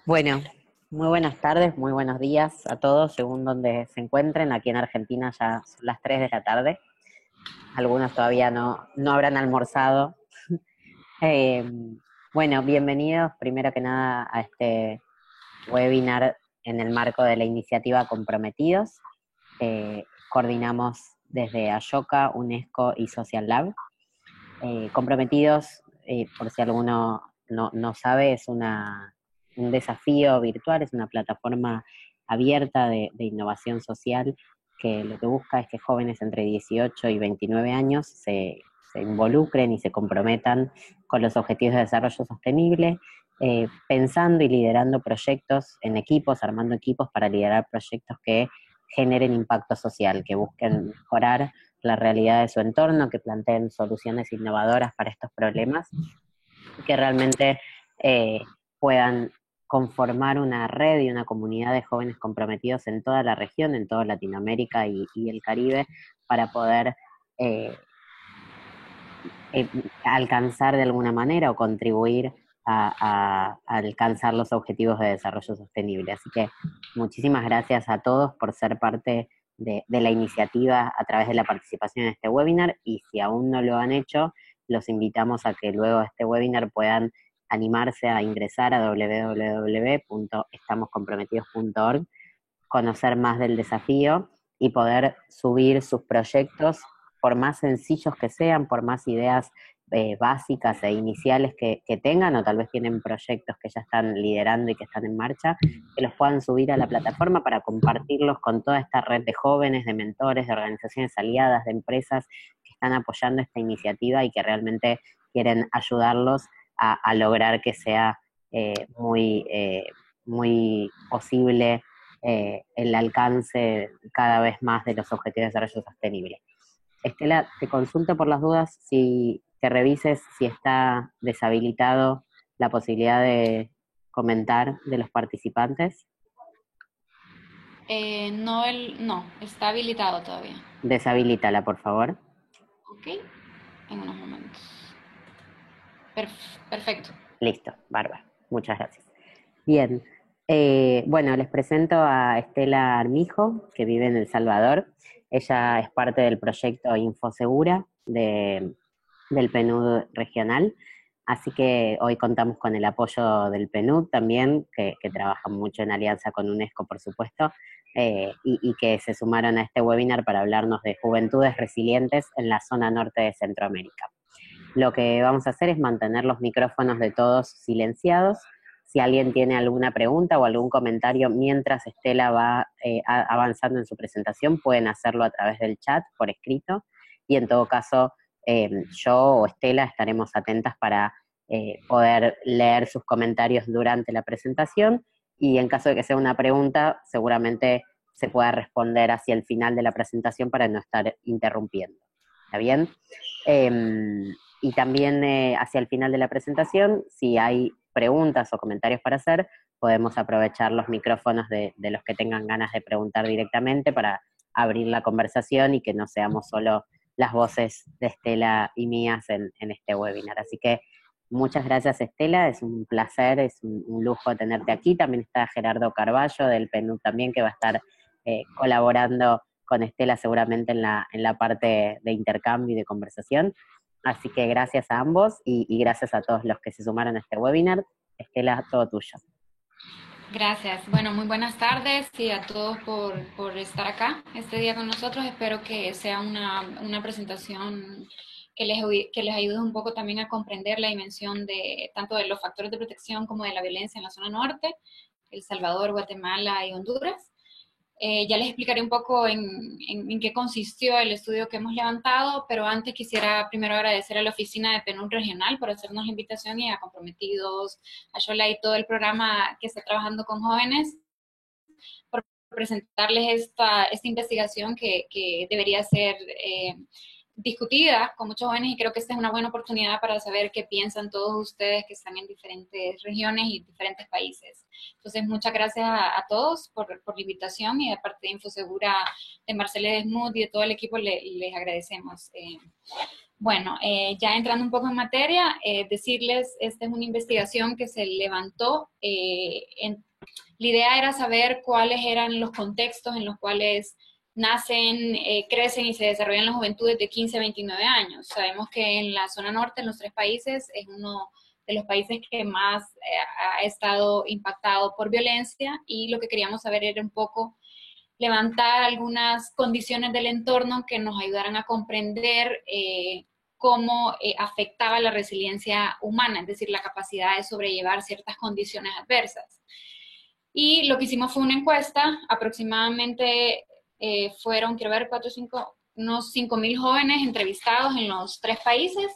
Bueno, muy buenas tardes, muy buenos días a todos, según donde se encuentren. Aquí en Argentina ya son las 3 de la tarde. Algunos todavía no habrán almorzado. Eh, bueno, bienvenidos primero que nada a este webinar en el marco de la iniciativa Comprometidos. Coordinamos desde Ashoka, UNESCO y Social Lab. Comprometidos, por si alguno no sabe, es un desafío virtual, es una plataforma abierta de innovación social que lo que busca es que jóvenes entre 18 y 29 años se involucren y se comprometan con los objetivos de desarrollo sostenible, pensando y liderando proyectos en equipos, armando equipos para liderar proyectos que generen impacto social, que busquen mejorar la realidad de su entorno, que planteen soluciones innovadoras para estos problemas y que realmente puedan conformar una red y una comunidad de jóvenes comprometidos en toda la región, en toda Latinoamérica y el Caribe, para poder eh, alcanzar de alguna manera o contribuir a alcanzar los objetivos de desarrollo sostenible. Así que muchísimas gracias a todos por ser parte de la iniciativa a través de la participación en este webinar, y si aún no lo han hecho, los invitamos a que luego de este webinar puedan animarse a ingresar a www.estamoscomprometidos.org, conocer más del desafío y poder subir sus proyectos, por más sencillos que sean, por más ideas básicas e iniciales que tengan, o tal vez tienen proyectos que ya están liderando y que están en marcha, que los puedan subir a la plataforma para compartirlos con toda esta red de jóvenes, de mentores, de organizaciones aliadas, de empresas que están apoyando esta iniciativa y que realmente quieren ayudarlos a lograr que sea muy posible el alcance cada vez más de los objetivos de desarrollo sostenible. Estela, te consulto por las dudas si que revises si está deshabilitado la posibilidad de comentar de los participantes. No, está habilitado todavía. Deshabilítala, por favor. Ok, en unos momentos. Perfecto. Listo, bárbaro. Muchas gracias. Bien, bueno, les presento a Estela Armijo, que vive en El Salvador. Ella es parte del proyecto Infosegura del PNUD regional, así que hoy contamos con el apoyo del PNUD también, que trabaja mucho en alianza con UNESCO, por supuesto, y que se sumaron a este webinar para hablarnos de juventudes resilientes en la zona norte de Centroamérica. Lo que vamos a hacer es mantener los micrófonos de todos silenciados. Si alguien tiene alguna pregunta o algún comentario mientras Estela va avanzando en su presentación, pueden hacerlo a través del chat por escrito, y en todo caso yo o Estela estaremos atentas para poder leer sus comentarios durante la presentación, y en caso de que sea una pregunta, seguramente se pueda responder hacia el final de la presentación para no estar interrumpiendo. ¿Está bien? Y también hacia el final de la presentación, si hay preguntas o comentarios para hacer, podemos aprovechar los micrófonos de los que tengan ganas de preguntar directamente para abrir la conversación y que no seamos solo las voces de Estela y mías en este webinar. Así que muchas gracias, Estela, es un placer, es un lujo tenerte aquí. También está Gerardo Carballo del PNUD también, que va a estar colaborando con Estela seguramente en la parte de intercambio y de conversación. Así que gracias a ambos y gracias a todos los que se sumaron a este webinar. Estela, todo tuyo. Gracias. Bueno, muy buenas tardes y a todos por estar acá este día con nosotros. Espero que sea una presentación que les ayude un poco también a comprender la dimensión de tanto de los factores de protección como de la violencia en la zona norte, El Salvador, Guatemala y Honduras. Ya les explicaré un poco en qué consistió el estudio que hemos levantado, pero antes quisiera primero agradecer a la oficina de PNUD Regional por hacernos la invitación y a Comprometidos, a Shola y todo el programa que está trabajando con jóvenes por presentarles esta investigación que debería ser discutida con muchos jóvenes, y creo que esta es una buena oportunidad para saber qué piensan todos ustedes que están en diferentes regiones y diferentes países. Entonces, muchas gracias a todos por la invitación, y de parte de Infosegura, de Marcela Desmud y de todo el equipo les agradecemos. Bueno, ya entrando un poco en materia, decirles, esta es una investigación que se levantó. La idea era saber cuáles eran los contextos en los cuales nacen, crecen y se desarrollan las juventudes de 15 a 29 años. Sabemos que en la zona norte, en los tres países, es uno de los países que más ha estado impactado por violencia, y lo que queríamos saber era un poco levantar algunas condiciones del entorno que nos ayudaran a comprender cómo afectaba la resiliencia humana, es decir, la capacidad de sobrellevar ciertas condiciones adversas. Y lo que hicimos fue una encuesta, aproximadamente fueron, quiero ver, unos 5.000 jóvenes entrevistados en los tres países,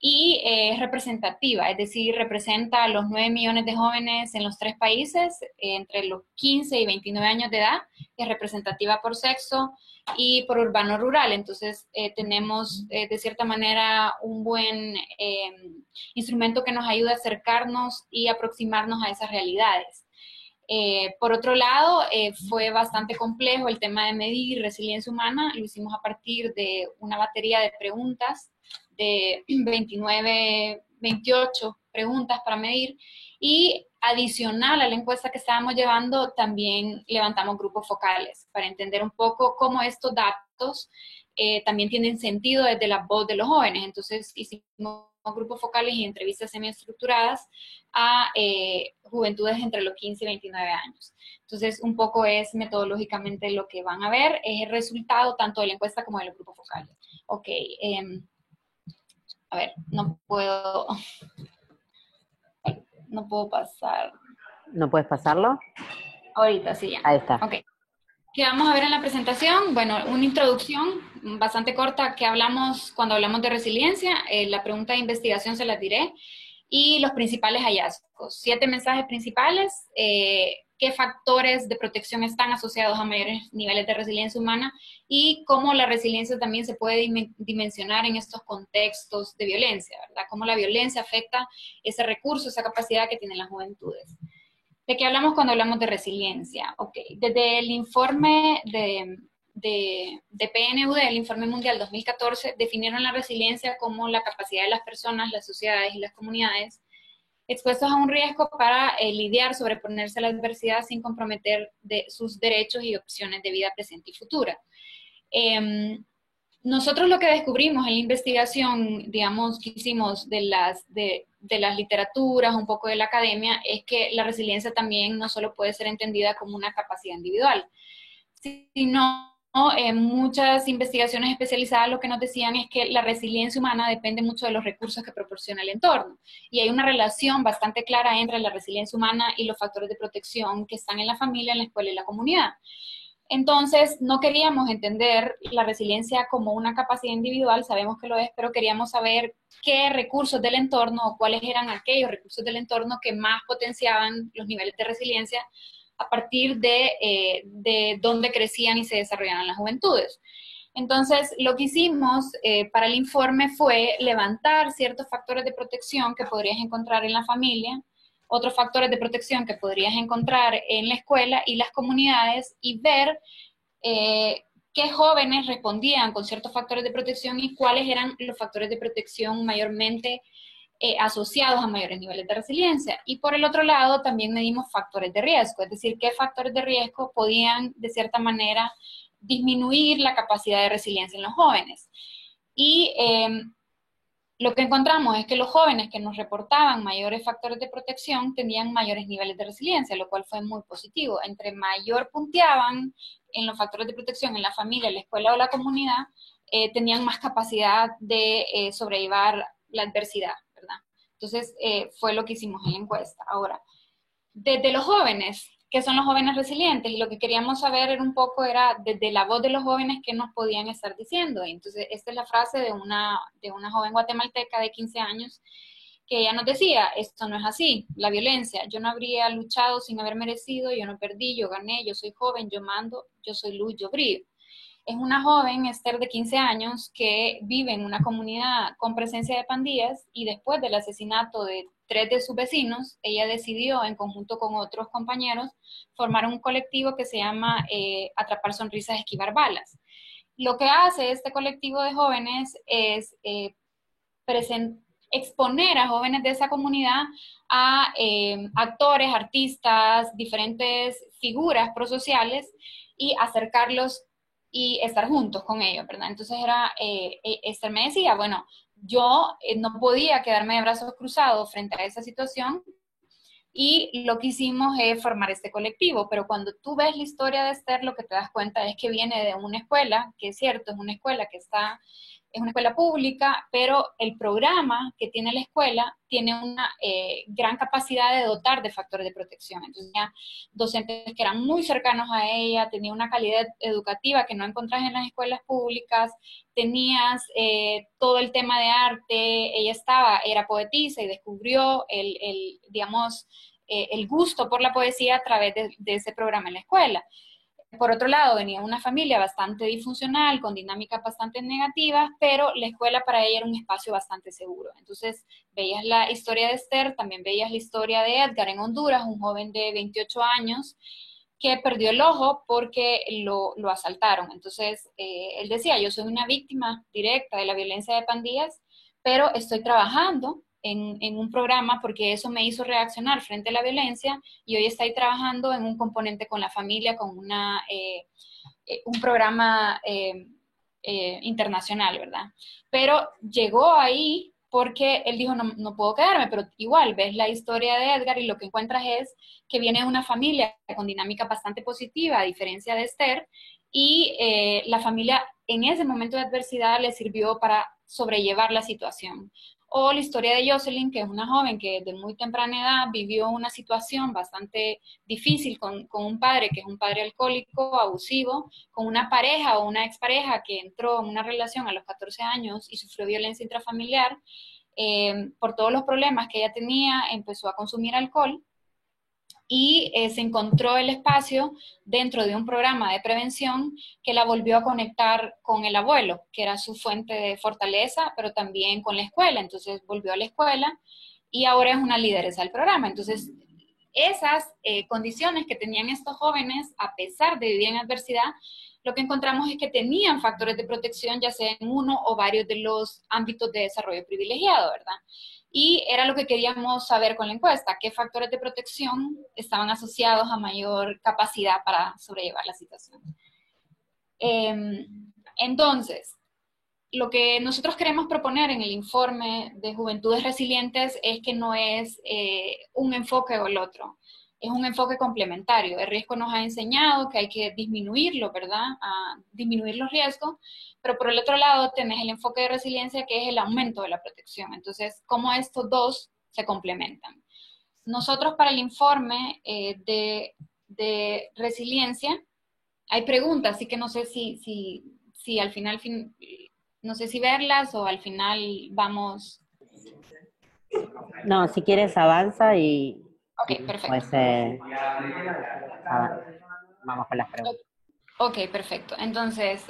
y es representativa, es decir, representa a los 9 millones de jóvenes en los tres países, entre los 15 y 29 años de edad, es representativa por sexo y por urbano-rural. Entonces, tenemos de cierta manera un buen instrumento que nos ayuda a acercarnos y aproximarnos a esas realidades. Por otro lado, fue bastante complejo el tema de medir resiliencia humana. Lo hicimos a partir de una batería de preguntas, de 28 preguntas para medir, y adicional a la encuesta que estábamos llevando, también levantamos grupos focales para entender un poco cómo estos datos también tienen sentido desde la voz de los jóvenes. Entonces hicimos grupos focales y entrevistas semiestructuradas a juventudes entre los 15 y 29 años. Entonces, un poco es metodológicamente lo que van a ver, es el resultado tanto de la encuesta como de los grupos focales. Ok, a ver, no puedo pasar. ¿No puedes pasarlo? Ahorita, sí, ya. Ahí está. Ok. ¿Qué vamos a ver en la presentación? Bueno, una introducción bastante corta que hablamos cuando hablamos de resiliencia. La pregunta de investigación se las diré. Y los principales hallazgos. 7 mensajes principales. Qué factores de protección están asociados a mayores niveles de resiliencia humana, y cómo la resiliencia también se puede dimensionar en estos contextos de violencia, ¿verdad? Cómo la violencia afecta ese recurso, esa capacidad que tienen las juventudes. ¿De qué hablamos cuando hablamos de resiliencia? Ok, desde el informe de PNUD, el Informe Mundial 2014, definieron la resiliencia como la capacidad de las personas, las sociedades y las comunidades expuestos a un riesgo para lidiar, sobreponerse a la adversidad sin comprometer sus derechos y opciones de vida presente y futura. Nosotros lo que descubrimos en la investigación, digamos, que hicimos de las literaturas, un poco de la academia, es que la resiliencia también no solo puede ser entendida como una capacidad individual, sino muchas investigaciones especializadas lo que nos decían es que la resiliencia humana depende mucho de los recursos que proporciona el entorno. Y hay una relación bastante clara entre la resiliencia humana y los factores de protección que están en la familia, en la escuela y la comunidad. Entonces, no queríamos entender la resiliencia como una capacidad individual, sabemos que lo es, pero queríamos saber qué recursos del entorno o cuáles eran aquellos recursos del entorno que más potenciaban los niveles de resiliencia a partir de dónde crecían y se desarrollaban las juventudes. Entonces, lo que hicimos para el informe fue levantar ciertos factores de protección que podrías encontrar en la familia, otros factores de protección que podrías encontrar en la escuela y las comunidades, y ver qué jóvenes respondían con ciertos factores de protección y cuáles eran los factores de protección mayormente asociados a mayores niveles de resiliencia. Y por el otro lado, también medimos factores de riesgo, es decir, qué factores de riesgo podían, de cierta manera, disminuir la capacidad de resiliencia en los jóvenes. Y lo que encontramos es que los jóvenes que nos reportaban mayores factores de protección tenían mayores niveles de resiliencia, lo cual fue muy positivo. Entre mayor punteaban en los factores de protección en la familia, la escuela o la comunidad, tenían más capacidad de sobrellevar la adversidad, ¿verdad? Entonces, fue lo que hicimos en la encuesta. Ahora, desde los jóvenes, ¿qué son los jóvenes resilientes? Y lo que queríamos saber era un poco, era desde la voz de los jóvenes qué nos podían estar diciendo. Y entonces, esta es la frase de una joven guatemalteca de 15 años, que ella nos decía: esto no es así, la violencia, yo no habría luchado sin haber merecido, yo no perdí, yo gané, yo soy joven, yo mando, yo soy luz, yo brillo. Es una joven, Esther, de 15 años, que vive en una comunidad con presencia de pandillas, y después del asesinato de 3 de sus vecinos, ella decidió, en conjunto con otros compañeros, formar un colectivo que se llama Atrapar Sonrisas, Esquivar Balas. lo que hace este colectivo de jóvenes es exponer a jóvenes de esa comunidad a actores, artistas, diferentes figuras prosociales y acercarlos y estar juntos con ellos, ¿verdad? Entonces Esther me decía, bueno, yo no podía quedarme de brazos cruzados frente a esa situación y lo que hicimos es formar este colectivo, pero cuando tú ves la historia de Esther, lo que te das cuenta es que viene de una escuela, que es cierto, es una escuela es una escuela pública, pero el programa que tiene la escuela tiene una gran capacidad de dotar de factores de protección. Entonces tenía docentes que eran muy cercanos a ella, tenía una calidad educativa que no encontrás en las escuelas públicas, tenías todo el tema de arte, ella era poetisa y descubrió digamos, el gusto por la poesía a través de ese programa en la escuela. Por otro lado, venía una familia bastante disfuncional, con dinámicas bastante negativas, pero la escuela para ella era un espacio bastante seguro. Entonces, veías la historia de Esther, también veías la historia de Edgar en Honduras, un joven de 28 años que perdió el ojo porque lo asaltaron. Entonces, él decía, yo soy una víctima directa de la violencia de pandillas, pero estoy trabajando en un programa porque eso me hizo reaccionar frente a la violencia y hoy estoy trabajando en un componente con la familia, con un programa internacional, ¿verdad? Pero llegó ahí porque él dijo, no, no puedo quedarme, pero igual ves la historia de Edgar y lo que encuentras es que viene de una familia con dinámica bastante positiva, a diferencia de Esther, y la familia en ese momento de adversidad le sirvió para sobrellevar la situación. O la historia de Jocelyn, que es una joven que de muy temprana edad vivió una situación bastante difícil con un padre que es un padre alcohólico, abusivo, con una pareja o una expareja que entró en una relación a los 14 años y sufrió violencia intrafamiliar. Por todos los problemas que ella tenía, empezó a consumir alcohol y se encontró el espacio dentro de un programa de prevención que la volvió a conectar con el abuelo, que era su fuente de fortaleza, pero también con la escuela. Entonces volvió a la escuela y ahora es una lideresa del programa. Entonces, esas condiciones que tenían estos jóvenes, a pesar de vivir en adversidad, lo que encontramos es que tenían factores de protección, ya sea en uno o varios de los ámbitos de desarrollo privilegiado, ¿verdad? Y era lo que queríamos saber con la encuesta, qué factores de protección estaban asociados a mayor capacidad para sobrellevar la situación. Entonces, lo que nosotros queremos proponer en el informe de Juventudes Resilientes es que no es un enfoque o el otro, es un enfoque complementario. El riesgo nos ha enseñado que hay que disminuirlo, ¿verdad? A disminuir los riesgos, pero por el otro lado tenés el enfoque de resiliencia que es el aumento de la protección. Entonces, ¿cómo estos dos se complementan? Nosotros para el informe de resiliencia hay preguntas, así que no sé si al final no sé si verlas o al final vamos. No, si quieres avanza y Ok, perfecto. pues vamos con las preguntas. Ok, perfecto. Entonces,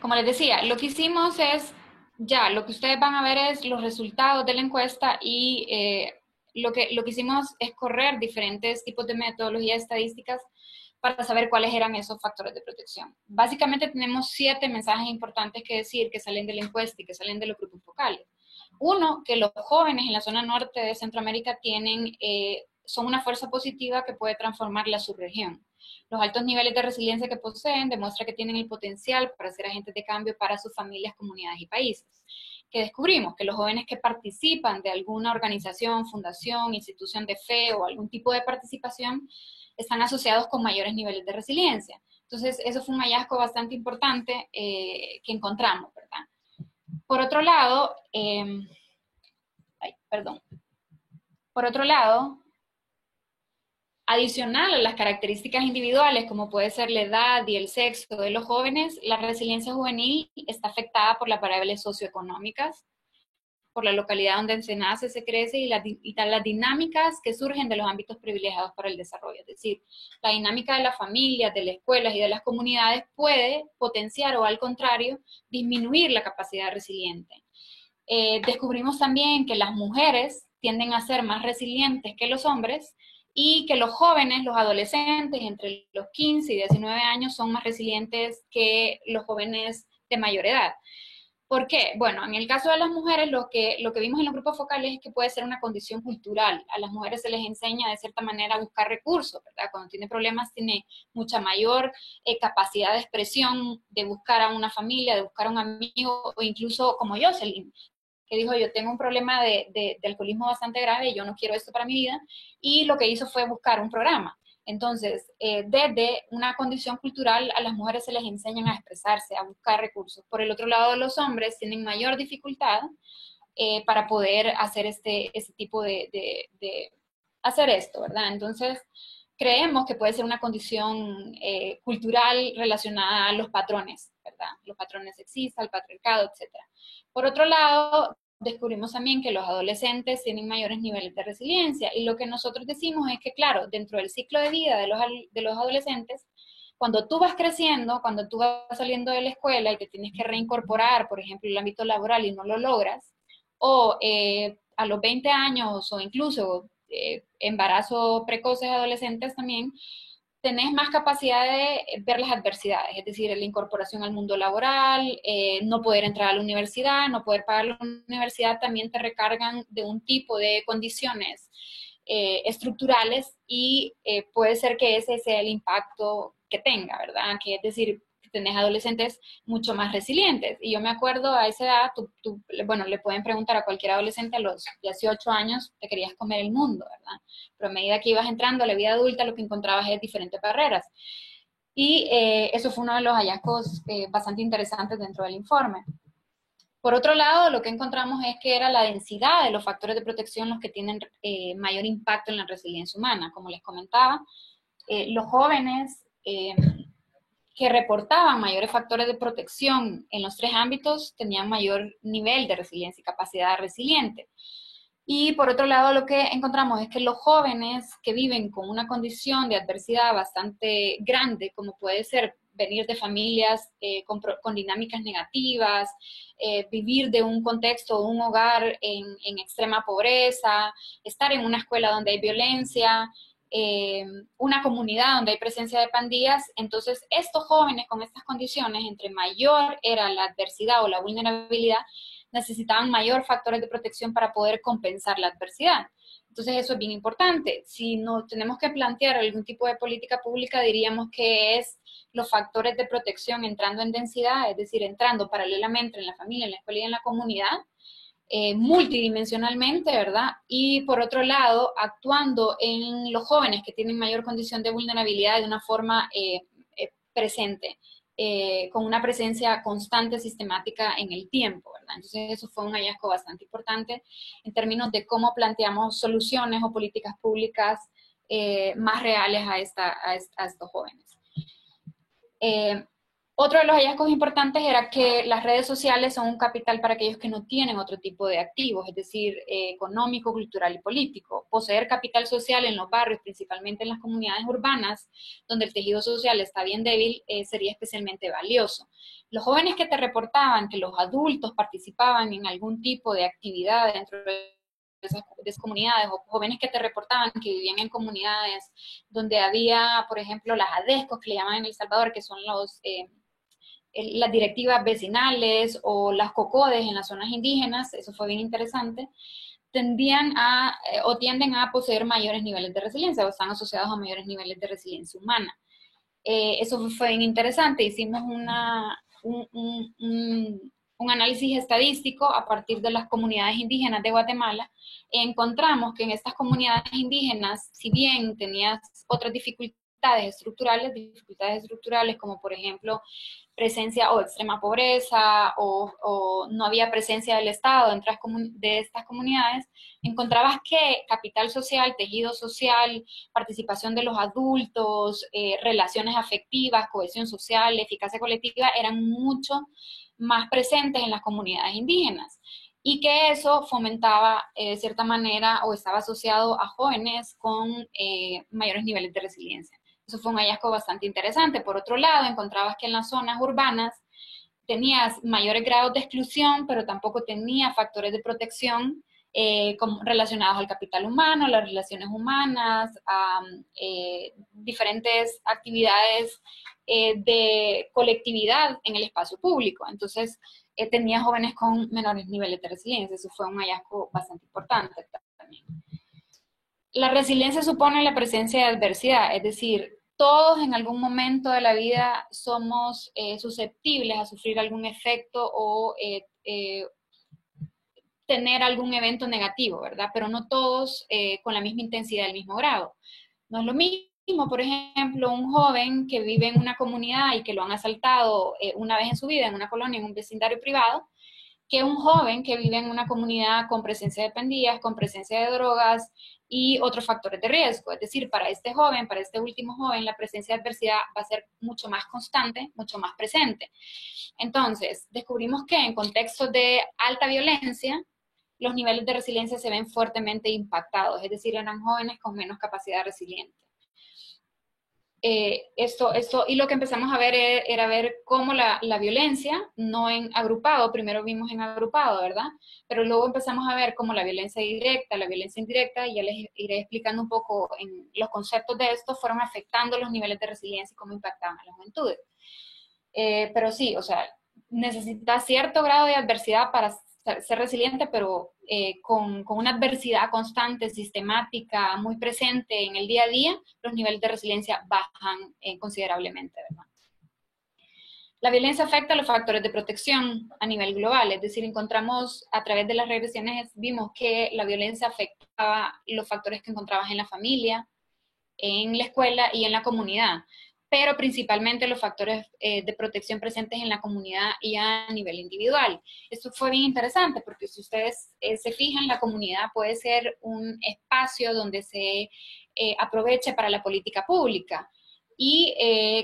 como les decía, lo que hicimos es, ya, lo que ustedes van a ver es los resultados de la encuesta y lo que hicimos es correr diferentes tipos de metodologías estadísticas para saber cuáles eran esos factores de protección. Básicamente tenemos 7 mensajes importantes que decir que salen de la encuesta y que salen de los grupos focales. Uno, que los jóvenes en la zona norte de Centroamérica son una fuerza positiva que puede transformar la subregión. Los altos niveles de resiliencia que poseen demuestran que tienen el potencial para ser agentes de cambio para sus familias, comunidades y países. Que descubrimos que los jóvenes que participan de alguna organización, fundación, institución de fe o algún tipo de participación están asociados con mayores niveles de resiliencia. Entonces, eso fue un hallazgo bastante importante que encontramos, ¿verdad? Por otro lado, Por otro lado, adicional a las características individuales, como puede ser la edad y el sexo de los jóvenes, la resiliencia juvenil está afectada por las variables socioeconómicas, por la localidad donde se nace, se crece y las dinámicas que surgen de los ámbitos privilegiados para el desarrollo. Es decir, la dinámica de las familias, de las escuelas y de las comunidades puede potenciar o al contrario disminuir la capacidad resiliente. Descubrimos también que las mujeres tienden a ser más resilientes que los hombres y que los jóvenes, los adolescentes entre los 15 y 19 años son más resilientes que los jóvenes de mayor edad. ¿Por qué? Bueno, en el caso de las mujeres, lo que vimos en los grupos focales es que puede ser una condición cultural. A las mujeres se les enseña de cierta manera a buscar recursos, ¿verdad? Cuando tiene problemas tiene mucha mayor capacidad de expresión, de buscar a una familia, de buscar a un amigo, o incluso como Jocelyn, que dijo, yo tengo un problema de alcoholismo bastante grave y yo no quiero esto para mi vida, y lo que hizo fue buscar un programa. Entonces, desde una condición cultural, a las mujeres se les enseñan a expresarse, a buscar recursos. Por el otro lado, los hombres tienen mayor dificultad para poder hacer este tipo de hacer esto, ¿verdad? Entonces, creemos que puede ser una condición cultural relacionada a los patrones, ¿verdad? Los patrones sexistas, el patriarcado, etcétera. Por otro lado, descubrimos también que los adolescentes tienen mayores niveles de resiliencia y lo que nosotros decimos es que, claro, dentro del ciclo de vida de los adolescentes, cuando tú vas creciendo, cuando tú vas saliendo de la escuela y te tienes que reincorporar, por ejemplo, el ámbito laboral y no lo logras, o a los 20 años o incluso embarazo precoces adolescentes también, tenés más capacidad de ver las adversidades, es decir, la incorporación al mundo laboral, no poder entrar a la universidad, no poder pagar la universidad, también te recargan de un tipo de condiciones estructurales y puede ser que ese sea el impacto que tenga, ¿verdad? Que es decir, tenés adolescentes mucho más resilientes. Y yo me acuerdo a esa edad, bueno, le pueden preguntar a cualquier adolescente a los 18 años, te querías comer el mundo, ¿verdad? Pero a medida que ibas entrando a la vida adulta, lo que encontrabas es diferentes barreras. Y eso fue uno de los hallazgos bastante interesantes dentro del informe. Por otro lado, lo que encontramos es que era la densidad de los factores de protección los que tienen mayor impacto en la resiliencia humana. Como les comentaba, los jóvenes que reportaban mayores factores de protección en los tres ámbitos tenían mayor nivel de resiliencia y capacidad resiliente. Y por otro lado, lo que encontramos es que los jóvenes que viven con una condición de adversidad bastante grande, como puede ser venir de familias con dinámicas negativas, vivir de un contexto, un hogar en extrema pobreza, estar en una escuela donde hay violencia, una comunidad donde hay presencia de pandillas, entonces estos jóvenes con estas condiciones, entre mayor era la adversidad o la vulnerabilidad, necesitaban mayor factores de protección para poder compensar la adversidad. Entonces eso es bien importante. Si no tenemos que plantear algún tipo de política pública, diríamos que es los factores de protección entrando en densidad, es decir, entrando paralelamente en la familia, en la escuela y en la comunidad, multidimensionalmente, ¿verdad? Y por otro lado, actuando en los jóvenes que tienen mayor condición de vulnerabilidad de una forma presente, con una presencia constante, sistemática en el tiempo, ¿verdad? Entonces eso fue un hallazgo bastante importante en términos de cómo planteamos soluciones o políticas públicas más reales a estos jóvenes. Otro de los hallazgos importantes era que las redes sociales son un capital para aquellos que no tienen otro tipo de activos, es decir, económico, cultural y político. Poseer capital social en los barrios, principalmente en las comunidades urbanas, donde el tejido social está bien débil, sería especialmente valioso. Los jóvenes que te reportaban que los adultos participaban en algún tipo de actividad dentro de esas comunidades, o jóvenes que te reportaban que vivían en comunidades donde había, por ejemplo, las ADESCOS, que le llaman en El Salvador, que son las directivas vecinales o las COCODES en las zonas indígenas, eso fue bien interesante, tienden a poseer mayores niveles de resiliencia o están asociados a mayores niveles de resiliencia humana. Eso fue bien interesante, hicimos un análisis estadístico a partir de las comunidades indígenas de Guatemala. Encontramos que en estas comunidades indígenas, si bien tenías otras dificultades estructurales como por ejemplo presencia o extrema pobreza o no había presencia del Estado dentro de estas comunidades, encontrabas que capital social, tejido social, participación de los adultos, relaciones afectivas, cohesión social, eficacia colectiva eran mucho más presentes en las comunidades indígenas y que eso fomentaba de cierta manera o estaba asociado a jóvenes con mayores niveles de resiliencia. Eso fue un hallazgo bastante interesante. Por otro lado, encontrabas que en las zonas urbanas tenías mayores grados de exclusión, pero tampoco tenía factores de protección relacionados al capital humano, las relaciones humanas, a diferentes actividades de colectividad en el espacio público. Entonces, tenía jóvenes con menores niveles de resiliencia. Eso fue un hallazgo bastante importante también. La resiliencia supone la presencia de adversidad, es decir, todos en algún momento de la vida somos susceptibles a sufrir algún efecto o tener algún evento negativo, ¿verdad? Pero no todos con la misma intensidad, del mismo grado. No es lo mismo, por ejemplo, un joven que vive en una comunidad y que lo han asaltado una vez en su vida, en una colonia, en un vecindario privado, que un joven que vive en una comunidad con presencia de pandillas, con presencia de drogas y otros factores de riesgo. Es decir, para este joven, para este último joven, la presencia de adversidad va a ser mucho más constante, mucho más presente. Entonces, descubrimos que en contextos de alta violencia, los niveles de resiliencia se ven fuertemente impactados, es decir, eran jóvenes con menos capacidad resiliente. Y lo que empezamos a ver era ver cómo la violencia, no en agrupado, primero vimos en agrupado, ¿verdad? Pero luego empezamos a ver cómo la violencia directa, la violencia indirecta, y ya les iré explicando un poco en los conceptos de esto, fueron afectando los niveles de resiliencia y cómo impactaban a la juventud. Pero sí, o sea, necesita cierto grado de adversidad para ser resiliente, pero con una adversidad constante, sistemática, muy presente en el día a día, los niveles de resiliencia bajan considerablemente, ¿verdad? La violencia afecta a los factores de protección a nivel global, es decir, encontramos a través de las regresiones, vimos que la violencia afectaba los factores que encontrabas en la familia, en la escuela y en la comunidad, pero principalmente los factores de protección presentes en la comunidad y a nivel individual. Esto fue bien interesante porque si ustedes se fijan, la comunidad puede ser un espacio donde se aproveche para la política pública y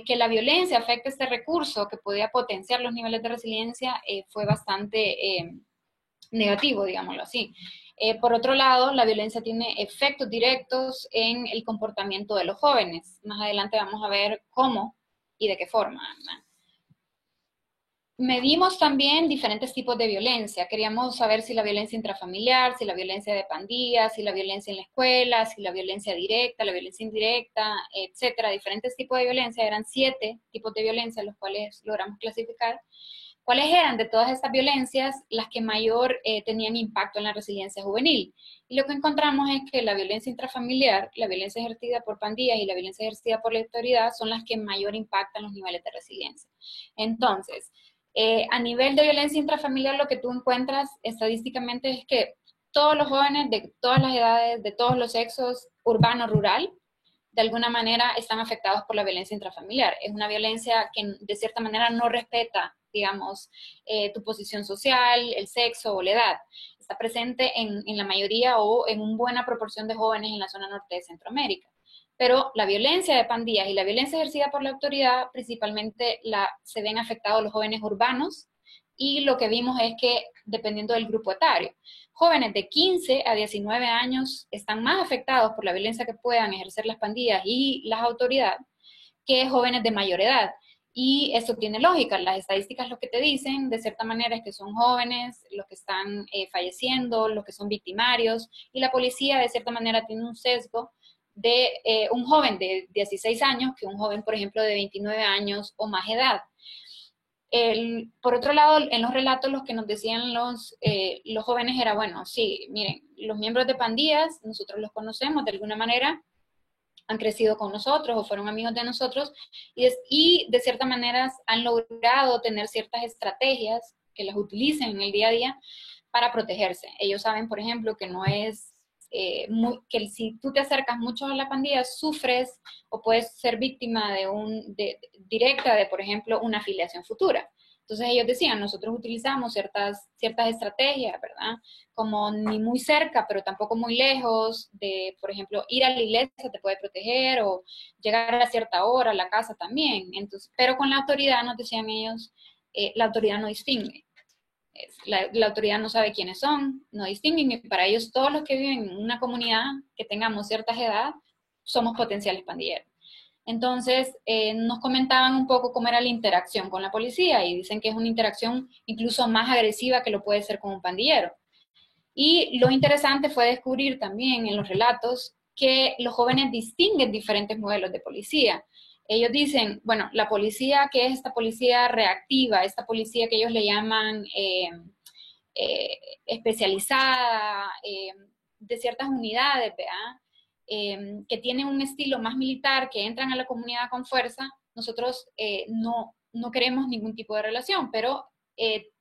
que la violencia afecte este recurso que podía potenciar los niveles de resiliencia fue bastante negativo, digámoslo así. Por otro lado, la violencia tiene efectos directos en el comportamiento de los jóvenes. Más adelante vamos a ver cómo y de qué forma, ¿verdad? Medimos también diferentes tipos de violencia. Queríamos saber si la violencia intrafamiliar, si la violencia de pandillas, si la violencia en la escuela, si la violencia directa, la violencia indirecta, etcétera. Diferentes tipos de violencia. Eran 7 tipos de violencia, los cuales logramos clasificar. ¿Cuáles eran de todas estas violencias las que mayor tenían impacto en la resiliencia juvenil? Y lo que encontramos es que la violencia intrafamiliar, la violencia ejercida por pandillas y la violencia ejercida por la autoridad son las que mayor impactan los niveles de resiliencia. Entonces, a nivel de violencia intrafamiliar, lo que tú encuentras estadísticamente es que todos los jóvenes de todas las edades, de todos los sexos, urbano, rural, de alguna manera están afectados por la violencia intrafamiliar. Es una violencia que de cierta manera no respeta, digamos, tu posición social, el sexo o la edad. Está presente en la mayoría o en una buena proporción de jóvenes en la zona norte de Centroamérica. Pero la violencia de pandillas y la violencia ejercida por la autoridad principalmente se ven afectados los jóvenes urbanos y lo que vimos es que dependiendo del grupo etario, jóvenes de 15 a 19 años están más afectados por la violencia que puedan ejercer las pandillas y las autoridades que jóvenes de mayor edad. Y esto tiene lógica, las estadísticas lo que te dicen de cierta manera es que son jóvenes los que están falleciendo, los que son victimarios, y la policía de cierta manera tiene un sesgo de un joven de 16 años que un joven, por ejemplo, de 29 años o más edad. Por otro lado, en los relatos lo que nos decían los jóvenes era, bueno, sí, miren, los miembros de pandillas, nosotros los conocemos de alguna manera, han crecido con nosotros o fueron amigos de nosotros y de cierta manera han logrado tener ciertas estrategias que las utilicen en el día a día para protegerse. Ellos saben, por ejemplo, que no es que si tú te acercas mucho a la pandilla, sufres o puedes ser víctima directa de, por ejemplo, una afiliación futura. Entonces ellos decían, nosotros utilizamos ciertas estrategias, ¿verdad? Como ni muy cerca, pero tampoco muy lejos, de, por ejemplo, ir a la iglesia te puede proteger, o llegar a cierta hora a la casa también. Entonces, pero con la autoridad, nos decían ellos, la autoridad no distingue. La autoridad no sabe quiénes son, no distinguen, y para ellos todos los que viven en una comunidad que tengamos cierta edad somos potenciales pandilleros. Entonces nos comentaban un poco cómo era la interacción con la policía y dicen que es una interacción incluso más agresiva que lo puede ser con un pandillero. Y lo interesante fue descubrir también en los relatos que los jóvenes distinguen diferentes modelos de policía. Ellos dicen, bueno, la policía, que es esta policía reactiva, esta policía que ellos le llaman especializada, de ciertas unidades, ¿verdad? Que tienen un estilo más militar, que entran a la comunidad con fuerza, nosotros no queremos ningún tipo de relación, pero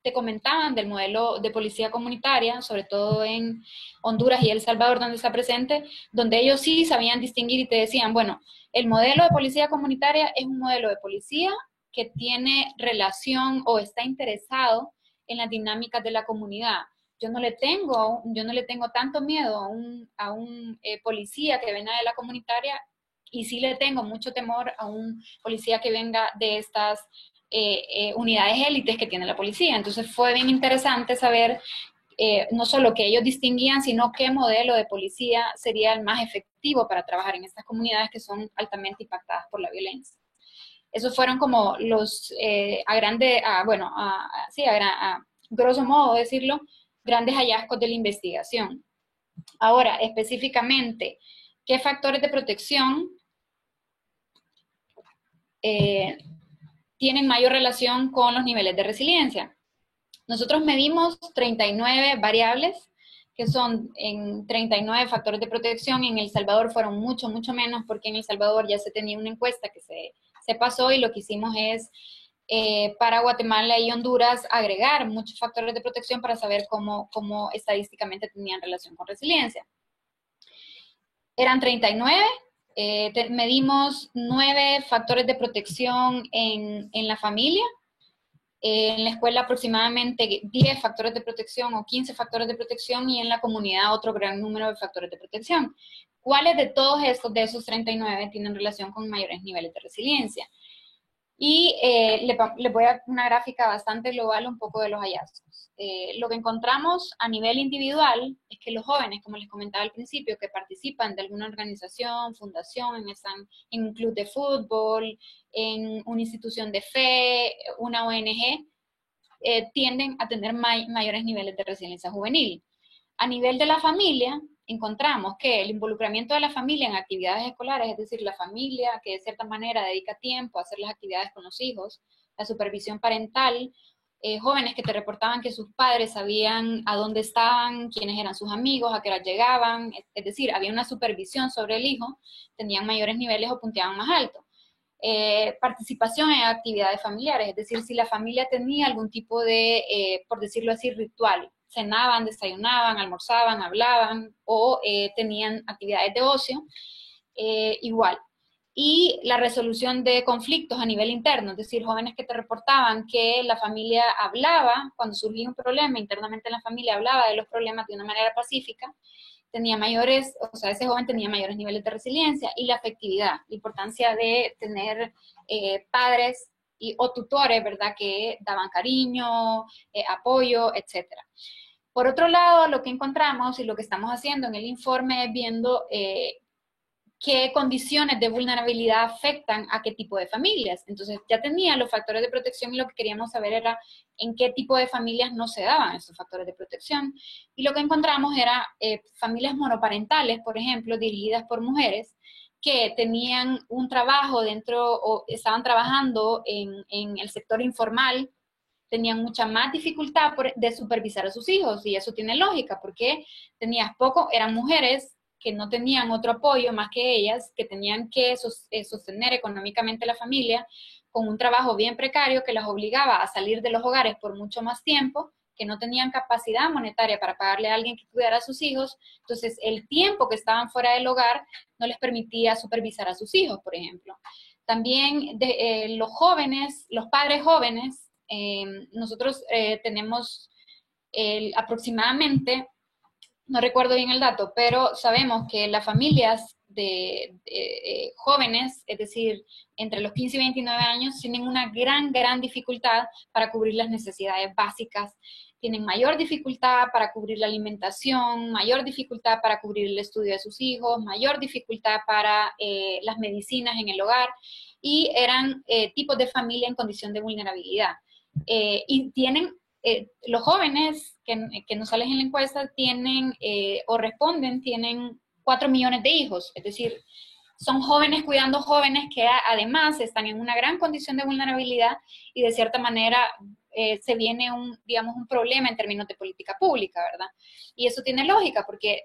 te comentaban del modelo de policía comunitaria, sobre todo en Honduras y El Salvador, donde está presente, donde ellos sí sabían distinguir y te decían, bueno, el modelo de policía comunitaria es un modelo de policía que tiene relación o está interesado en las dinámicas de la comunidad. Yo no le tengo tanto miedo a un policía que venga de la comunitaria, y sí le tengo mucho temor a un policía que venga de estas unidades élites que tiene la policía. Entonces fue bien interesante saber no solo que ellos distinguían, sino qué modelo de policía sería el más efectivo para trabajar en estas comunidades que son altamente impactadas por la violencia. Esos fueron como los, a grosso modo decirlo, grandes hallazgos de la investigación. Ahora, específicamente, ¿qué factores de protección tienen mayor relación con los niveles de resiliencia? Nosotros medimos 39 variables, que son en 39 factores de protección. En El Salvador fueron mucho menos, porque en El Salvador ya se tenía una encuesta que se pasó, y lo que hicimos es, para Guatemala y Honduras, agregar muchos factores de protección para saber cómo estadísticamente tenían relación con resiliencia. Eran 39, medimos 9 factores de protección en la familia, en la escuela aproximadamente 10 factores de protección o 15 factores de protección, y en la comunidad otro gran número de factores de protección. ¿Cuáles de todos estos, de esos 39, tienen relación con mayores niveles de resiliencia? Y les voy a dar una gráfica bastante global un poco de los hallazgos. Lo que encontramos a nivel individual es que los jóvenes, como les comentaba al principio, que participan de alguna organización, fundación, están en un club de fútbol, en una institución de fe, una ONG, tienden a tener mayores niveles de resiliencia juvenil. A nivel de la familia, encontramos que el involucramiento de la familia en actividades escolares, es decir, la familia que de cierta manera dedica tiempo a hacer las actividades con los hijos, la supervisión parental, jóvenes que te reportaban que sus padres sabían a dónde estaban, quiénes eran sus amigos, a qué hora llegaban, es decir, había una supervisión sobre el hijo, tenían mayores niveles o punteaban más alto. Participación en actividades familiares, es decir, si la familia tenía algún tipo de, por decirlo así, ritual, cenaban, desayunaban, almorzaban, hablaban, o tenían actividades de ocio, igual. Y la resolución de conflictos a nivel interno, es decir, jóvenes que te reportaban que la familia hablaba, cuando surgía un problema internamente en la familia, hablaba de los problemas de una manera pacífica, tenía mayores, o sea, ese joven tenía mayores niveles de resiliencia. Y la afectividad, la importancia de tener padres o tutores, ¿verdad?, que daban cariño, apoyo, etcétera. Por otro lado, lo que encontramos y lo que estamos haciendo en el informe es viendo qué condiciones de vulnerabilidad afectan a qué tipo de familias. Entonces, ya tenía los factores de protección, y lo que queríamos saber era en qué tipo de familias no se daban esos factores de protección. Y lo que encontramos era familias monoparentales, por ejemplo, dirigidas por mujeres, que tenían un trabajo dentro o estaban trabajando en el sector informal, tenían mucha más dificultad de supervisar a sus hijos, y eso tiene lógica, porque eran mujeres que no tenían otro apoyo más que ellas, que tenían que sostener económicamente la familia con un trabajo bien precario que las obligaba a salir de los hogares por mucho más tiempo, que no tenían capacidad monetaria para pagarle a alguien que cuidara a sus hijos. Entonces, el tiempo que estaban fuera del hogar no les permitía supervisar a sus hijos, por ejemplo. También los jóvenes, los padres jóvenes, nosotros tenemos aproximadamente, no recuerdo bien el dato, pero sabemos que las familias de jóvenes, es decir, entre los 15 y 29 años, tienen una gran dificultad para cubrir las necesidades básicas. Tienen mayor dificultad para cubrir la alimentación, mayor dificultad para cubrir el estudio de sus hijos, mayor dificultad para las medicinas en el hogar, y eran tipos de familia en condición de vulnerabilidad. Y tienen los jóvenes que nos salen en la encuesta tienen, tienen 4 millones de hijos, es decir, son jóvenes cuidando jóvenes que además están en una gran condición de vulnerabilidad y de cierta manera se viene digamos, un problema en términos de política pública, ¿verdad? Y eso tiene lógica porque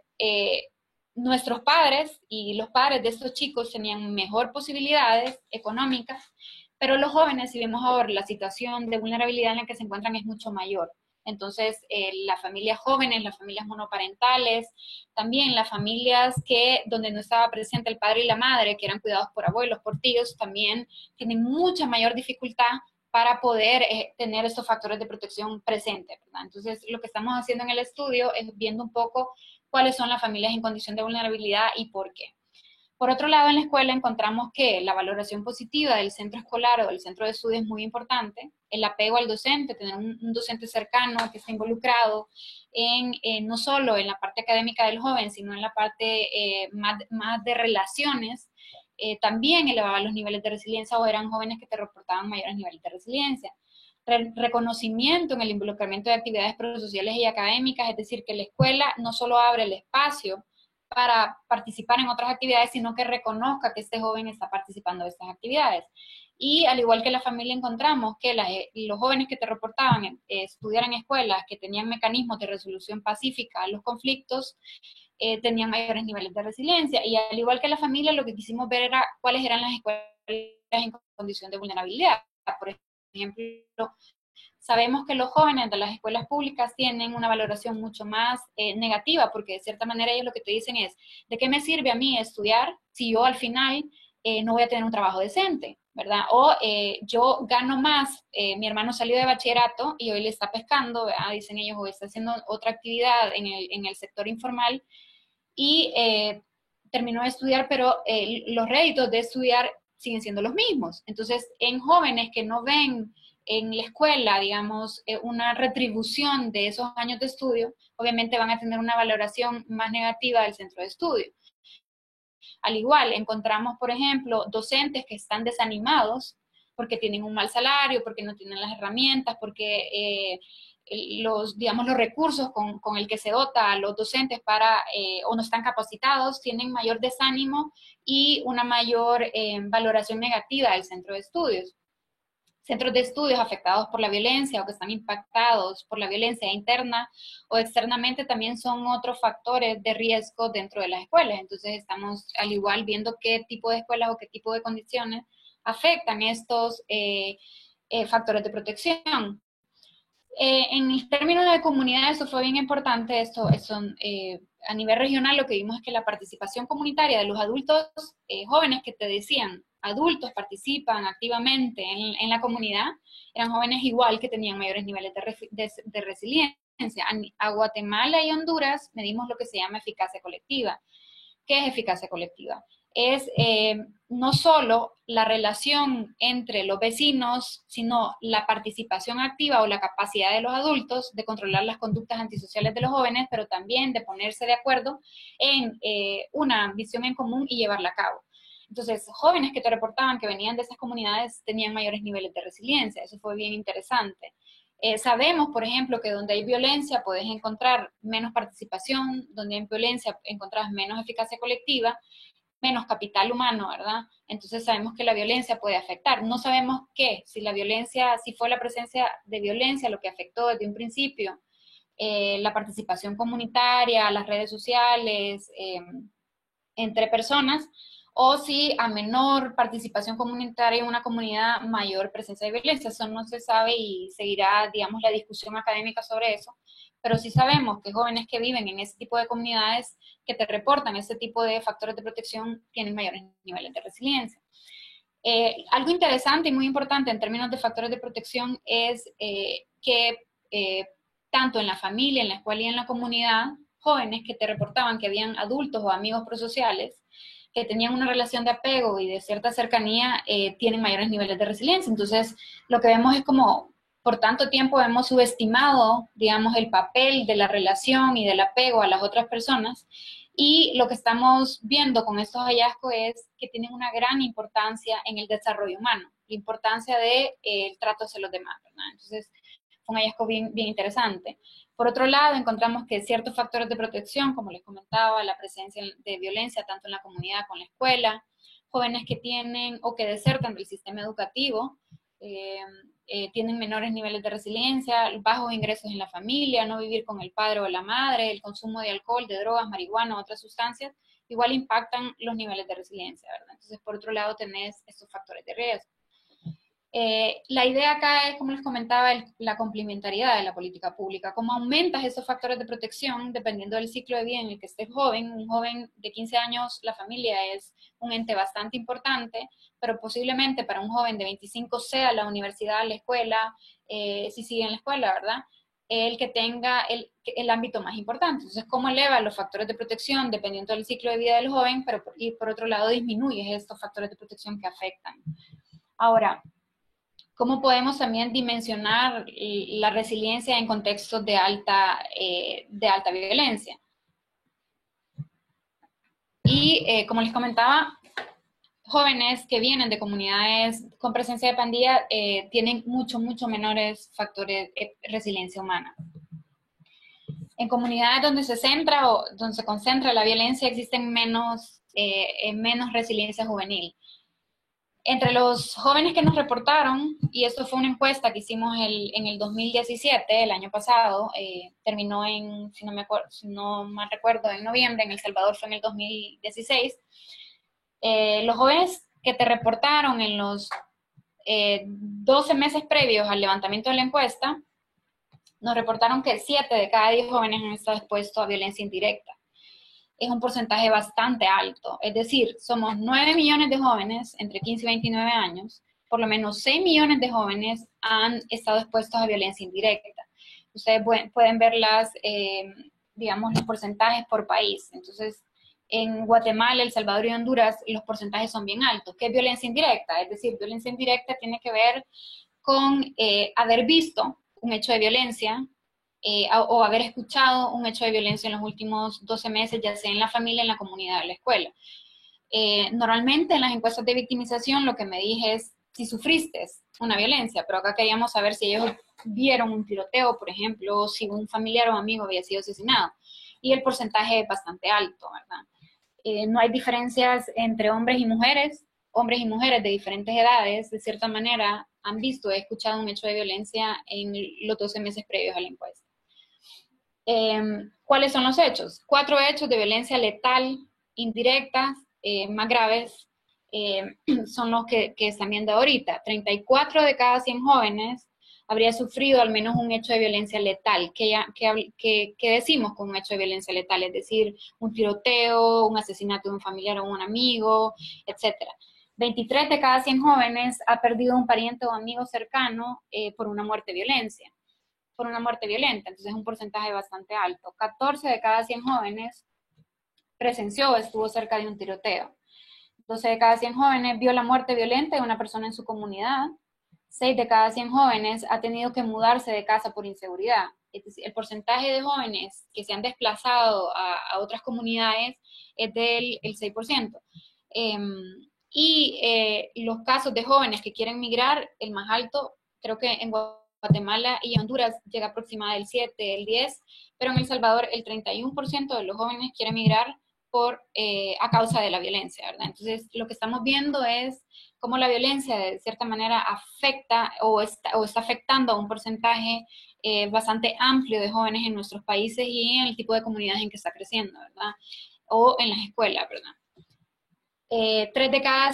nuestros padres y los padres de estos chicos tenían mejor posibilidades económicas, pero los jóvenes, si vemos ahora, la situación de vulnerabilidad en la que se encuentran es mucho mayor. Entonces, las familias jóvenes, las familias monoparentales, también las familias donde no estaba presente el padre y la madre, que eran cuidados por abuelos, por tíos, también tienen mucha mayor dificultad para poder tener estos factores de protección presentes, ¿verdad? Entonces, lo que estamos haciendo en el estudio es viendo un poco cuáles son las familias en condición de vulnerabilidad y por qué. Por otro lado, en la escuela encontramos que la valoración positiva del centro escolar o del centro de estudio es muy importante, el apego al docente, tener un docente cercano que esté involucrado no solo en la parte académica del joven, sino en la parte más de relaciones. También elevaba los niveles de resiliencia o eran jóvenes que te reportaban mayores niveles de resiliencia. Reconocimiento en el involucramiento de actividades prosociales y académicas, es decir, que la escuela no solo abre el espacio para participar en otras actividades, sino que reconozca que este joven está participando de estas actividades. Y al igual que la familia encontramos que los jóvenes que te reportaban estudiar en escuelas que tenían mecanismos de resolución pacífica a los conflictos, tenían mayores niveles de resiliencia. Y al igual que la familia, lo que quisimos ver era cuáles eran las escuelas en condición de vulnerabilidad. Por ejemplo, sabemos que los jóvenes de las escuelas públicas tienen una valoración mucho más negativa, porque de cierta manera ellos lo que te dicen es, ¿de qué me sirve a mí estudiar si yo al final no voy a tener un trabajo decente? ¿Verdad? O yo gano más, mi hermano salió de bachillerato y hoy le está pescando, ¿verdad? Dicen ellos, o está haciendo otra actividad en el sector informal y terminó de estudiar, pero los réditos de estudiar siguen siendo los mismos. Entonces, en jóvenes que no ven en la escuela, digamos, una retribución de esos años de estudio, obviamente van a tener una valoración más negativa del centro de estudio. Al igual, encontramos, por ejemplo, docentes que están desanimados porque tienen un mal salario, porque no tienen las herramientas, porque digamos, los recursos con el que se dota a los docentes o no están capacitados, tienen mayor desánimo y una mayor valoración negativa del centro de estudios. Centros de estudios afectados por la violencia o que están impactados por la violencia interna o externamente también son otros factores de riesgo dentro de las escuelas. Entonces estamos al igual viendo qué tipo de escuelas o qué tipo de condiciones afectan estos factores de protección. En términos de comunidad, eso fue bien importante. A nivel regional lo que vimos es que la participación comunitaria de los adultos jóvenes que te decían, adultos participan activamente en la comunidad, eran jóvenes igual que tenían mayores niveles de resiliencia. A Guatemala y Honduras medimos lo que se llama eficacia colectiva. ¿Qué es eficacia colectiva? Es no solo la relación entre los vecinos, sino la participación activa o la capacidad de los adultos de controlar las conductas antisociales de los jóvenes, pero también de ponerse de acuerdo en una visión en común y llevarla a cabo. Entonces, jóvenes que te reportaban que venían de esas comunidades tenían mayores niveles de resiliencia, eso fue bien interesante. Sabemos, por ejemplo, que donde hay violencia puedes encontrar menos participación, donde hay violencia encontrás menos eficacia colectiva, menos capital humano, ¿verdad? Entonces sabemos que la violencia puede afectar. No sabemos qué, si fue la presencia de violencia lo que afectó desde un principio, la participación comunitaria, las redes sociales, entre personas, o si a menor participación comunitaria en una comunidad, mayor presencia de violencia. Eso no se sabe y seguirá, digamos, la discusión académica sobre eso, pero sí sabemos que jóvenes que viven en ese tipo de comunidades que te reportan ese tipo de factores de protección tienen mayores niveles de resiliencia. Algo interesante y muy importante en términos de factores de protección es que tanto en la familia, en la escuela y en la comunidad, jóvenes que te reportaban que habían adultos o amigos prosociales que tenían una relación de apego y de cierta cercanía, tienen mayores niveles de resiliencia. Entonces, lo que vemos es como por tanto tiempo hemos subestimado, digamos, el papel de la relación y del apego a las otras personas, y lo que estamos viendo con estos hallazgos es que tienen una gran importancia en el desarrollo humano, la importancia del trato hacia los demás, ¿verdad? Entonces, fue un hallazgo bien interesante. Por otro lado, encontramos que ciertos factores de protección, como les comentaba, la presencia de violencia tanto en la comunidad como en la escuela, jóvenes que tienen o que desertan del sistema educativo, tienen menores niveles de resiliencia, bajos ingresos en la familia, no vivir con el padre o la madre, el consumo de alcohol, de drogas, marihuana, otras sustancias, igual impactan los niveles de resiliencia, ¿verdad? Entonces, por otro lado, tenés estos factores de riesgo. La idea acá es, como les comentaba, la complementariedad de la política pública. Cómo aumentas esos factores de protección dependiendo del ciclo de vida en el que estés joven. Un joven de 15 años, la familia es un ente bastante importante, pero posiblemente para un joven de 25 sea la universidad, la escuela, si sigue en la escuela, ¿verdad? El que tenga el ámbito más importante. Entonces, ¿cómo eleva los factores de protección dependiendo del ciclo de vida del joven, pero y por otro lado disminuye estos factores de protección que afectan? Ahora, ¿cómo podemos también dimensionar la resiliencia en contextos de alta violencia? Y como les comentaba, jóvenes que vienen de comunidades con presencia de pandilla tienen mucho menores factores de resiliencia humana. En comunidades donde se centra o donde se concentra la violencia existen menos resiliencia juvenil. Entre los jóvenes que nos reportaron, y esto fue una encuesta que hicimos en el 2017, el año pasado, terminó en, si no mal recuerdo, en noviembre, en El Salvador fue en el 2016, los jóvenes que te reportaron en los 12 meses previos al levantamiento de la encuesta, nos reportaron que 7 de cada 10 jóvenes han estado expuestos a violencia indirecta. Es un porcentaje bastante alto. Es decir, somos 9 millones de jóvenes entre 15 y 29 años, por lo menos 6 millones de jóvenes han estado expuestos a violencia indirecta. Ustedes pueden ver digamos, los porcentajes por país. Entonces, en Guatemala, El Salvador y Honduras, los porcentajes son bien altos. ¿Qué es violencia indirecta? Es decir, violencia indirecta tiene que ver con haber visto un hecho de violencia, o haber escuchado un hecho de violencia en los últimos 12 meses, ya sea en la familia, en la comunidad, en la escuela. Normalmente en las encuestas de victimización lo que me dije es si sufriste una violencia, pero acá queríamos saber si ellos vieron un tiroteo, por ejemplo, o si un familiar o amigo había sido asesinado. Y el porcentaje es bastante alto, ¿verdad? No hay diferencias entre hombres y mujeres de diferentes edades, de cierta manera, han visto, he escuchado un hecho de violencia en los 12 meses previos a la encuesta. ¿Cuáles son los hechos? 4 hechos de violencia letal indirecta, más graves, son los que están viendo ahorita. 34 de cada 100 jóvenes habría sufrido al menos un hecho de violencia letal. ¿Qué decimos con un hecho de violencia letal? Es decir, un tiroteo, un asesinato de un familiar o un amigo, etc. 23 de cada 100 jóvenes ha perdido un pariente o amigo cercano por una muerte violenta. Entonces es un porcentaje bastante alto. 14 de cada 100 jóvenes presenció o estuvo cerca de un tiroteo. 12 de cada 100 jóvenes vio la muerte violenta de una persona en su comunidad. 6 de cada 100 jóvenes ha tenido que mudarse de casa por inseguridad. Es decir, el porcentaje de jóvenes que se han desplazado a otras comunidades es del 6%. Los casos de jóvenes que quieren migrar, el más alto, creo que en Guatemala y Honduras llega aproximadamente el 7, el 10, pero en El Salvador el 31% de los jóvenes quieren migrar a causa de la violencia, ¿verdad? Entonces, lo que estamos viendo es cómo la violencia de cierta manera afecta o está afectando a un porcentaje bastante amplio de jóvenes en nuestros países y en el tipo de comunidades en que está creciendo, ¿verdad? O en las escuelas, ¿verdad? 3 de cada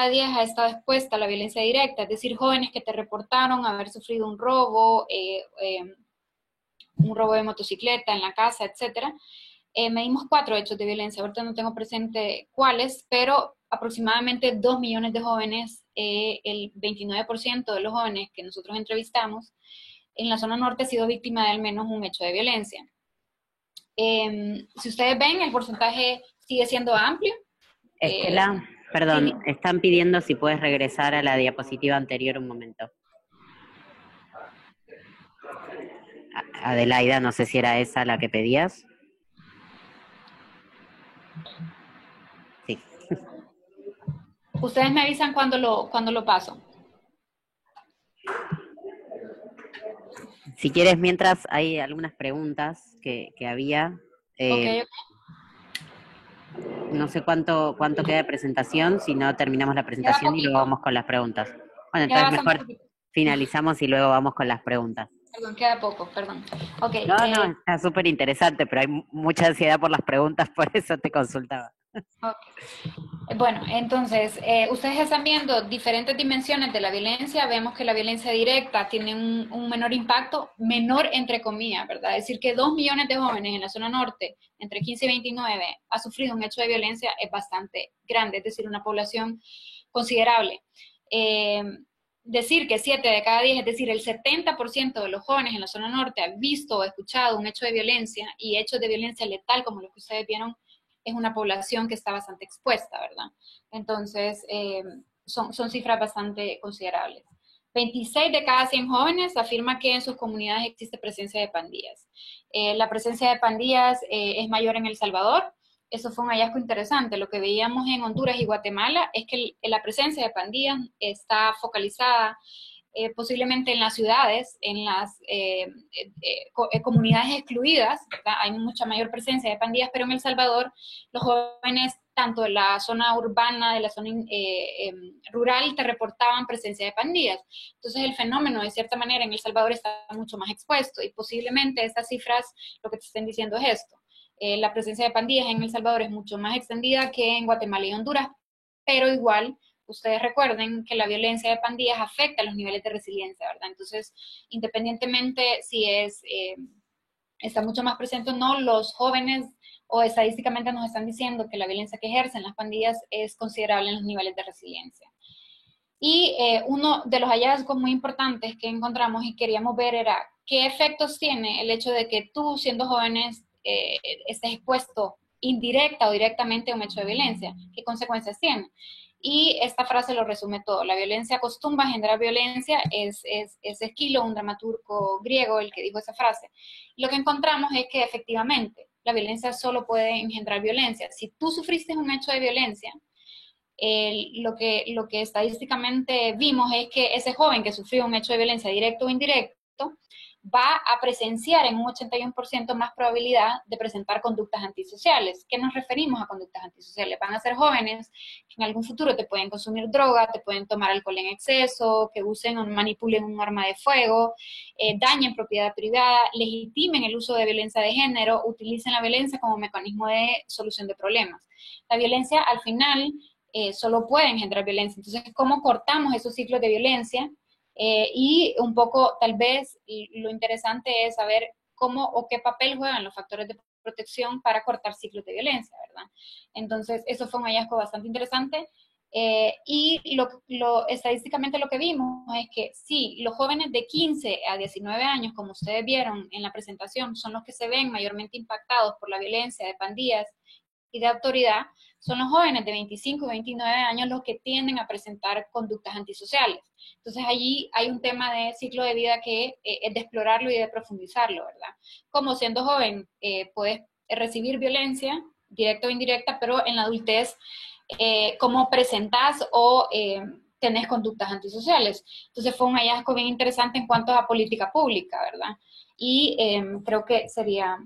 10 ha estado expuesta a la violencia directa, es decir, jóvenes que te reportaron haber sufrido un robo de motocicleta en la casa, etcétera. Medimos 4 hechos de violencia, ahorita no tengo presente cuáles, pero aproximadamente 2 millones de jóvenes, el 29% de los jóvenes que nosotros entrevistamos, en la zona norte ha sido víctima de al menos un hecho de violencia. Si ustedes ven, el porcentaje sigue siendo amplio. Estela, perdón, sí. Están pidiendo si puedes regresar a la diapositiva anterior un momento. Adelaida, no sé si era esa la que pedías. Sí. Ustedes me avisan cuando lo paso. Si quieres, mientras hay algunas preguntas que había. Ok, eh, no sé cuánto queda de presentación, si no terminamos la queda presentación y luego poquito, vamos con las preguntas. Bueno, queda entonces bastante mejor poquito. finalizamos y luego vamos con las preguntas. Perdón, queda poco, perdón. Ok, No, no, está súper interesante, pero hay mucha ansiedad por las preguntas, por eso te consultaba. ok. Bueno, entonces, ustedes están viendo diferentes dimensiones de la violencia. Vemos que la violencia directa tiene un menor impacto, menor entre comillas, ¿verdad? Es decir, que 2 millones de jóvenes en la zona norte, entre 15 y 29, ha sufrido un hecho de violencia es bastante grande, es decir, una población considerable. Eh, Decir que 7 de cada 10, es decir, el 70% de los jóvenes en la zona norte ha visto o escuchado un hecho de violencia y hechos de violencia letal como los que ustedes vieron, es una población que está bastante expuesta, ¿verdad? Entonces, son cifras bastante considerables. 26 de cada 100 jóvenes afirma que en sus comunidades existe presencia de pandillas. La presencia de pandillas es mayor en El Salvador. Eso fue un hallazgo interesante. Lo que veíamos en Honduras y Guatemala es que la presencia de pandillas está focalizada posiblemente en las ciudades, en las comunidades excluidas, ¿verdad? Hay mucha mayor presencia de pandillas, pero en El Salvador los jóvenes, tanto de la zona urbana, de la zona rural, te reportaban presencia de pandillas. Entonces el fenómeno, de cierta manera, en El Salvador está mucho más expuesto y posiblemente estas cifras lo que te estén diciendo es esto. La presencia de pandillas en El Salvador es mucho más extendida que en Guatemala y Honduras, pero igual ustedes recuerden que la violencia de pandillas afecta los niveles de resiliencia, ¿verdad? Entonces, independientemente si está mucho más presente o no, los jóvenes o estadísticamente nos están diciendo que la violencia que ejercen las pandillas es considerable en los niveles de resiliencia. Y uno de los hallazgos muy importantes que encontramos y queríamos ver era qué efectos tiene el hecho de que tú, siendo jóvenes, estés expuesto indirecta o directamente a un hecho de violencia. ¿Qué consecuencias tiene? Y esta frase lo resume todo. La violencia acostumbra a generar violencia. Es Esquilo, un dramaturgo griego, el que dijo esa frase. Lo que encontramos es que efectivamente la violencia solo puede engendrar violencia. Si tú sufriste un hecho de violencia, lo que estadísticamente vimos es que ese joven que sufrió un hecho de violencia directo o indirecto va a presenciar en un 81% más probabilidad de presentar conductas antisociales. ¿Qué nos referimos a conductas antisociales? Van a ser jóvenes que en algún futuro te pueden consumir droga, te pueden tomar alcohol en exceso, que usen o manipulen un arma de fuego, dañen propiedad privada, legitimen el uso de violencia de género, utilicen la violencia como mecanismo de solución de problemas. La violencia al final solo puede engendrar violencia. Entonces, ¿cómo cortamos esos ciclos de violencia? Y un poco, tal vez, lo interesante es saber cómo o qué papel juegan los factores de protección para cortar ciclos de violencia, ¿verdad? Entonces, eso fue un hallazgo bastante interesante. Y estadísticamente lo que vimos es que sí, los jóvenes de 15 a 19 años, como ustedes vieron en la presentación, son los que se ven mayormente impactados por la violencia de pandillas y de autoridad, son los jóvenes de 25 y 29 años los que tienden a presentar conductas antisociales. Entonces allí hay un tema de ciclo de vida que es de explorarlo y de profundizarlo, ¿verdad? Como siendo joven puedes recibir violencia, directa o indirecta, pero en la adultez, ¿cómo presentás o tenés conductas antisociales? Entonces fue un hallazgo bien interesante en cuanto a política pública, ¿verdad? Y creo que sería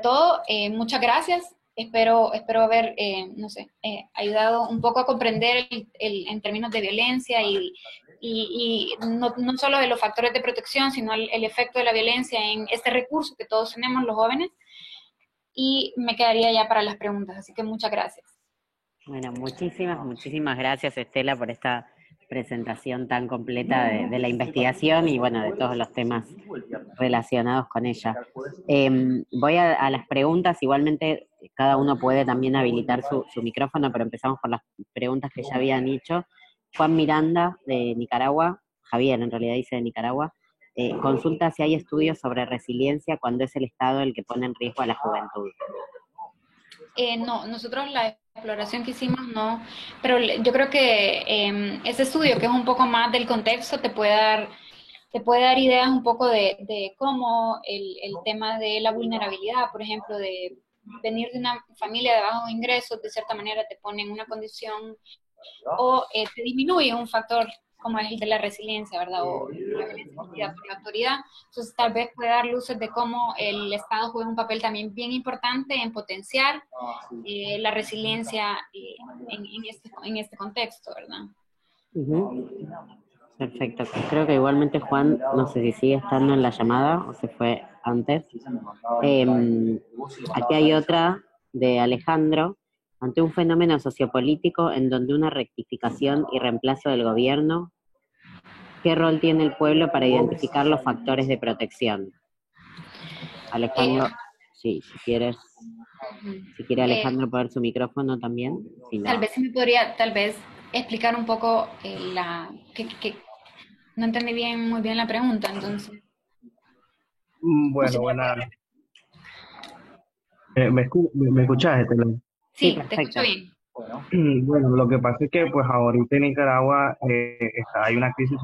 todo. Muchas gracias. Espero haber, no sé, ayudado un poco a comprender en términos de violencia y no solo de los factores de protección, sino el efecto de la violencia en este recurso que todos tenemos los jóvenes. Y me quedaría ya para las preguntas, así que muchas gracias. Bueno, muchísimas gracias, Estela, por esta presentación tan completa de la investigación y bueno, de todos los temas relacionados con ella. Voy a las preguntas, igualmente cada uno puede también habilitar su micrófono, pero empezamos por las preguntas que ya habían hecho. Juan Miranda, de Nicaragua, Javier en realidad dice de Nicaragua, consulta si hay estudios sobre resiliencia cuando es el Estado el que pone en riesgo a la juventud. No, nosotros la exploración que hicimos no, pero yo creo que ese estudio, que es un poco más del contexto, te puede dar ideas un poco de cómo el tema de la vulnerabilidad, por ejemplo, de venir de una familia de bajos ingresos, de cierta manera te pone en una condición o te disminuye un factor como es el de la resiliencia, ¿verdad? O la violencia ejercida por la autoridad. Entonces, tal vez puede dar luces de cómo el Estado juega un papel también bien importante en potenciar la resiliencia en este contexto, ¿verdad? Ujú. Perfecto. Creo que igualmente Juan, no sé si sigue estando en la llamada o se fue antes. Aquí hay otra de Alejandro. Ante un fenómeno sociopolítico en donde una rectificación y reemplazo del gobierno, ¿qué rol tiene el pueblo para identificar los factores de protección? Eh, Alejandro, sí, si quieres, si quiere eh, Alejandro poner su micrófono también, si Tal no. vez se me podría, tal vez, explicar un poco no entendí muy bien la pregunta, entonces, no sé. Bueno, buena. ¿Me escuchas, Estela? Sí, Sí, te escucho perfecto. bien. Bueno, lo que pasa es que pues ahorita en Nicaragua hay una crisis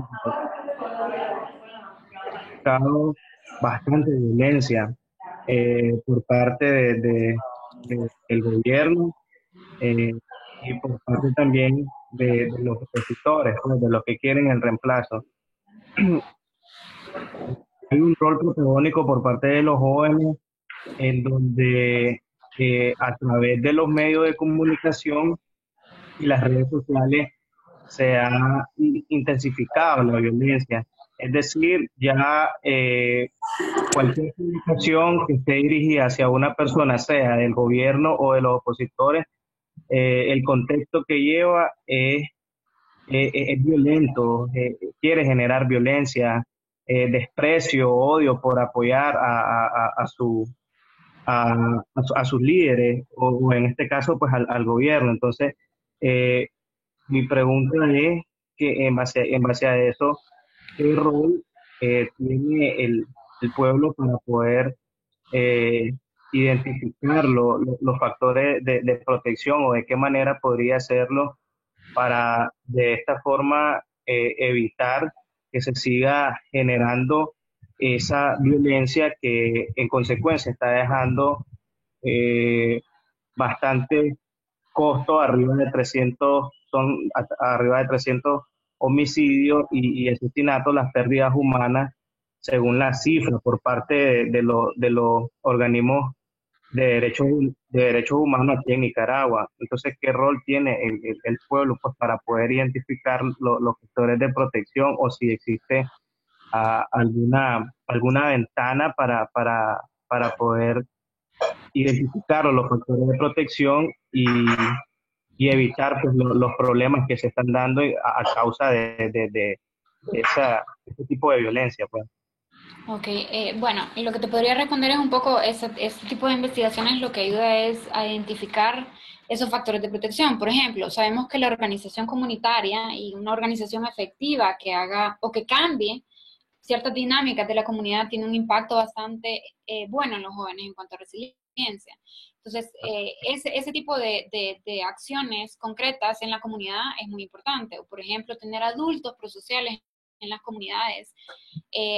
social, bastante violencia por parte del gobierno eh, y por parte también de los opositores, pues, de los que quieren el reemplazo. Hay un rol protagónico por parte de los jóvenes en donde a través de los medios de comunicación y las redes sociales se ha intensificado la violencia. Es decir, ya cualquier publicación que esté dirigida hacia una persona, sea del gobierno o de los opositores, el contexto que lleva es violento, quiere generar violencia, desprecio, odio por apoyar a sus líderes o en este caso pues al gobierno. Entonces, eh, mi pregunta es que en base a eso, ¿qué rol tiene el pueblo para poder eh, identificar los factores de protección o de qué manera podría hacerlo para de esta forma evitar que se siga generando esa violencia que en consecuencia está dejando bastante costo, arriba de 300, arriba de 300 homicidios y asesinatos, las pérdidas humanas, según las cifras por parte de los organismos de derechos humanos aquí en Nicaragua. Entonces, ¿qué rol tiene el pueblo pues, para poder identificar los factores de protección o si existe alguna ventana para poder identificar los factores de protección y evitar pues, los problemas que se están dando a causa de ese tipo de violencia? Pues. Ok, bueno, lo que te podría responder es un poco, ese tipo de investigaciones lo que ayuda es a identificar esos factores de protección. Por ejemplo, sabemos que la organización comunitaria y una organización efectiva que haga o que cambie ciertas dinámicas de la comunidad tiene un impacto bastante bueno en los jóvenes en cuanto a resiliencia. Entonces, ese tipo de acciones concretas en la comunidad es muy importante. O, por ejemplo, tener adultos prosociales en las comunidades,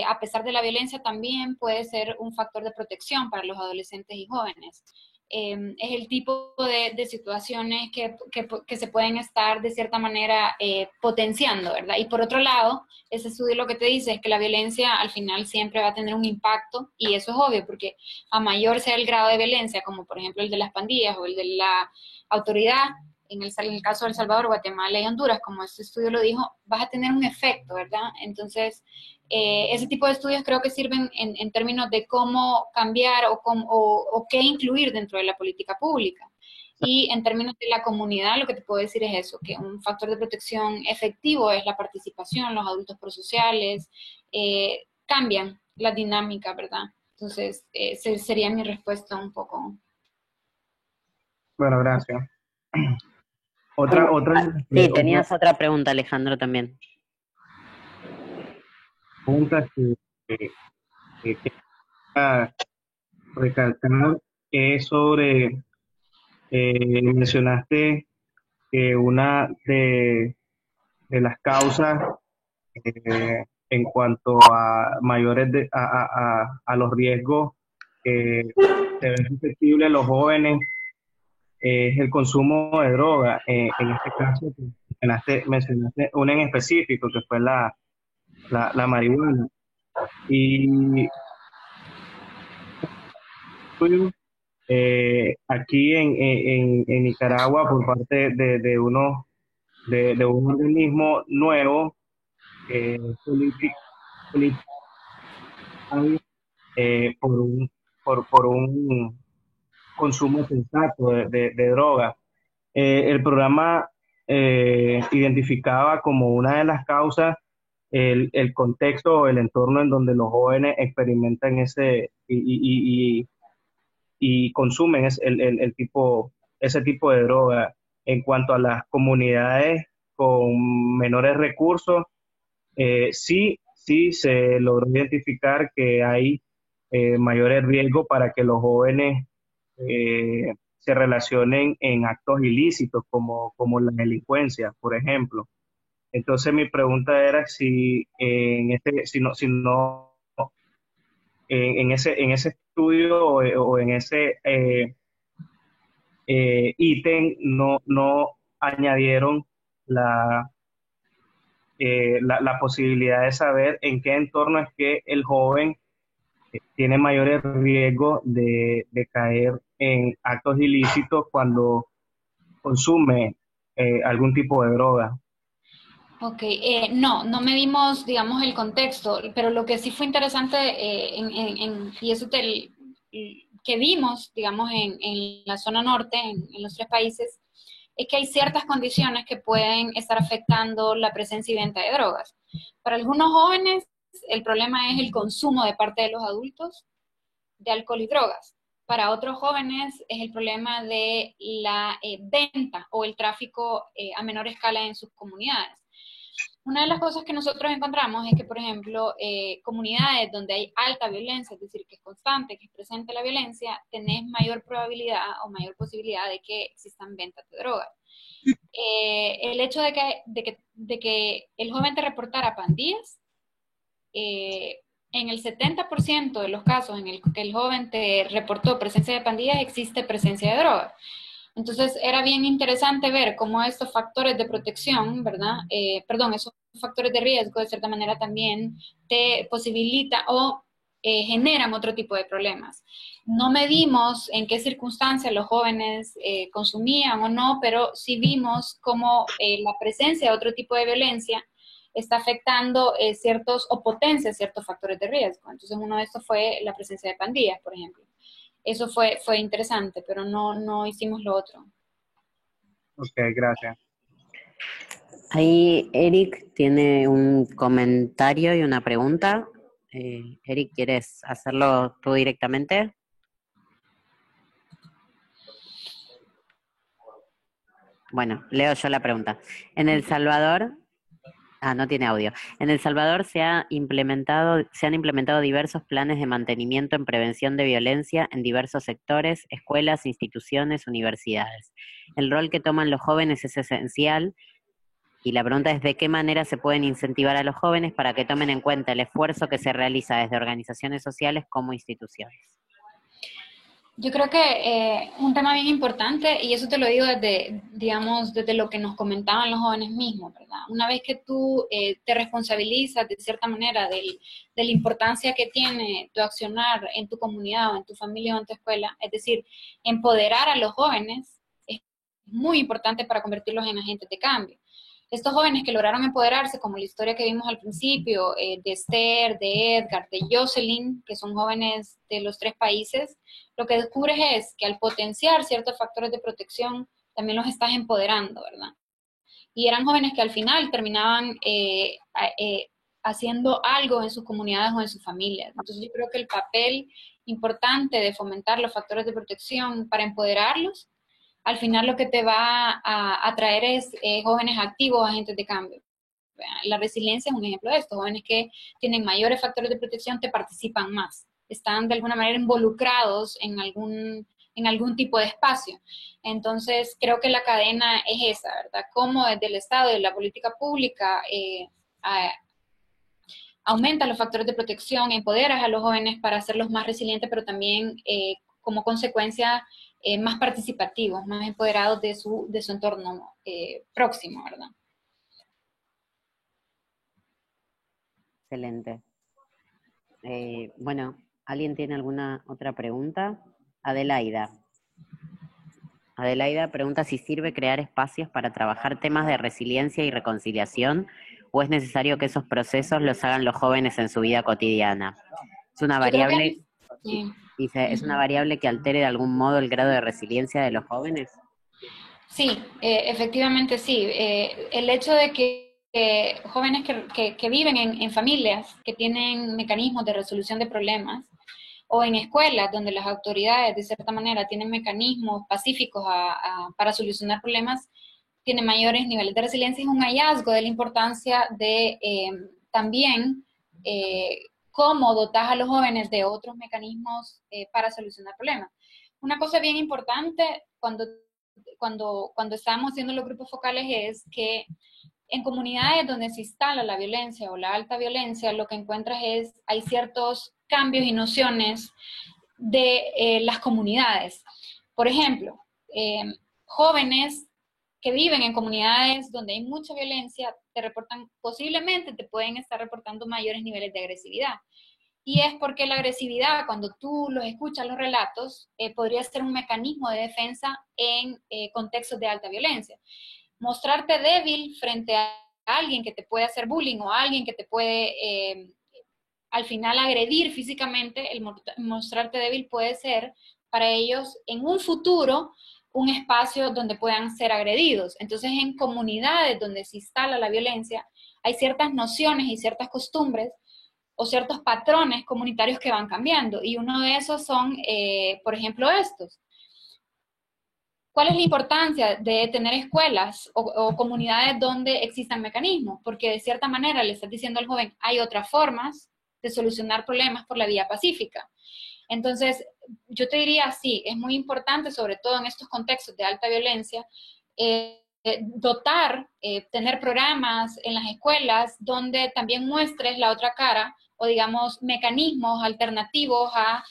a pesar de la violencia, también puede ser un factor de protección para los adolescentes y jóvenes. Es el tipo de situaciones que se pueden estar de cierta manera potenciando, ¿verdad? Y por otro lado, ese estudio lo que te dice es que la violencia al final siempre va a tener un impacto, y eso es obvio, porque a mayor sea el grado de violencia, como por ejemplo el de las pandillas o el de la autoridad, en el caso de El Salvador, Guatemala y Honduras, como este estudio lo dijo, vas a tener un efecto, ¿verdad? Entonces, ese tipo de estudios creo que sirven en términos de cómo cambiar o qué incluir dentro de la política pública. Y en términos de la comunidad, lo que te puedo decir es eso, que un factor de protección efectivo es la participación, los adultos prosociales, cambian la dinámica, ¿verdad? Entonces, sería mi respuesta un poco. Bueno, gracias. Bueno, sí, Otra tenías otra pregunta, Alejandro, también. pregunta que quería recalcar es sobre, mencionaste que una de las causas en cuanto a mayores a los riesgos que se ven susceptibles los jóvenes es el consumo de droga. En este caso, mencionaste una en específico, que fue la marihuana. Y aquí en Nicaragua, por parte de un organismo nuevo, político, por por un consumo sensato de drogas. El programa identificaba como una de las causas el contexto o el entorno en donde los jóvenes experimentan y consumen ese tipo de droga. En cuanto a las comunidades con menores recursos, sí se logró identificar que hay mayores riesgos para que los jóvenes se relacionen en actos ilícitos como la delincuencia, por ejemplo. Entonces mi pregunta era si si no en ese estudio o en ese ítem no añadieron la, la posibilidad de saber en qué entorno es que el joven tiene mayores riesgos de caer en actos ilícitos cuando consume algún tipo de droga. Ok, no medimos, digamos, el contexto, pero lo que sí fue interesante y eso que vimos, digamos, en la zona norte, en los tres países, es que hay ciertas condiciones que pueden estar afectando la presencia y venta de drogas. Para algunos jóvenes, el problema es el consumo de parte de los adultos de alcohol y drogas. Para otros jóvenes es el problema de la venta o el tráfico a menor escala en sus comunidades. Una de las cosas que nosotros encontramos es que, por ejemplo, comunidades donde hay alta violencia, es decir, que es constante, que es presente la violencia, tenés mayor probabilidad o mayor posibilidad de que existan ventas de drogas. El hecho de que el joven te reportara pandillas, en el 70% de los casos en el que el joven te reportó presencia de pandillas, existe presencia de drogas. Entonces era bien interesante ver cómo estos factores de protección, ¿verdad? Esos factores de riesgo de cierta manera también te posibilita o generan otro tipo de problemas. No medimos en qué circunstancias los jóvenes consumían o no, pero sí vimos cómo la presencia de otro tipo de violencia está afectando ciertos o potencia ciertos factores de riesgo. Entonces uno de estos fue la presencia de pandillas, por ejemplo. Eso fue interesante, pero no hicimos lo otro. Ok, gracias. Ahí Eric tiene un comentario y una pregunta. Eric, ¿quieres hacerlo tú directamente? Bueno, leo yo la pregunta. En El Salvador, no tiene audio. En El Salvador se han implementado diversos planes de mantenimiento en prevención de violencia en diversos sectores, escuelas, instituciones, universidades. El rol que toman los jóvenes es esencial y la pregunta es de qué manera se pueden incentivar a los jóvenes para que tomen en cuenta el esfuerzo que se realiza desde organizaciones sociales como instituciones. Yo creo que un tema bien importante, y eso te lo digo desde, digamos, desde lo que nos comentaban los jóvenes mismos, ¿verdad? Una vez que tú te responsabilizas de cierta manera de la importancia que tiene tu accionar en tu comunidad o en tu familia o en tu escuela, es decir, empoderar a los jóvenes es muy importante para convertirlos en agentes de cambio. Estos jóvenes que lograron empoderarse, como la historia que vimos al principio, de Esther, de Edgar, de Jocelyn, que son jóvenes de los tres países, lo que descubres es que al potenciar ciertos factores de protección, también los estás empoderando, ¿verdad? Y eran jóvenes que al final terminaban haciendo algo en sus comunidades o en sus familias. Entonces yo creo que el papel importante de fomentar los factores de protección para empoderarlos, al final lo que te va a traer es jóvenes activos, agentes de cambio. La resiliencia es un ejemplo de esto. Jóvenes que tienen mayores factores de protección te participan más, están de alguna manera involucrados en algún tipo de espacio. Entonces, creo que la cadena es esa, ¿verdad? Cómo desde el Estado y la política pública aumenta los factores de protección, empoderas a los jóvenes para hacerlos más resilientes, pero también como consecuencia más participativos, más empoderados de su entorno próximo, ¿verdad? Excelente. Bueno, ¿alguien tiene alguna otra pregunta? Adelaida. Adelaida pregunta si sirve crear espacios para trabajar temas de resiliencia y reconciliación o es necesario que esos procesos los hagan los jóvenes en su vida cotidiana. Es una Yo creo que variable, sí. dice, ¿es una variable que altere de algún modo el grado de resiliencia de los jóvenes? Sí, efectivamente sí. El hecho de que jóvenes que viven en familias que tienen mecanismos de resolución de problemas o en escuelas donde las autoridades de cierta manera tienen mecanismos pacíficos para solucionar problemas, tienen mayores niveles de resiliencia, es un hallazgo de la importancia de también cómo dotar a los jóvenes de otros mecanismos para solucionar problemas. Una cosa bien importante cuando estamos haciendo los grupos focales es que en comunidades donde se instala la violencia o la alta violencia, lo que encuentras hay ciertos cambios y nociones de las comunidades. Por ejemplo, jóvenes que viven en comunidades donde hay mucha violencia, posiblemente te pueden estar reportando mayores niveles de agresividad. Y es porque la agresividad, cuando tú los escuchas, los relatos, podría ser un mecanismo de defensa en contextos de alta violencia. Mostrarte débil frente a alguien que te puede hacer bullying o a alguien que te puede al final agredir físicamente, el mostrarte débil puede ser para ellos en un futuro un espacio donde puedan ser agredidos. Entonces, en comunidades donde se instala la violencia, hay ciertas nociones y ciertas costumbres o ciertos patrones comunitarios que van cambiando. Y uno de esos son, por ejemplo, estos. ¿Cuál es la importancia de tener escuelas o comunidades donde existan mecanismos? Porque de cierta manera le estás diciendo al joven, hay otras formas de solucionar problemas por la vía pacífica. Entonces, yo te diría, sí, es muy importante, sobre todo en estos contextos de alta violencia, tener programas en las escuelas donde también muestres la otra cara o digamos mecanismos alternativos a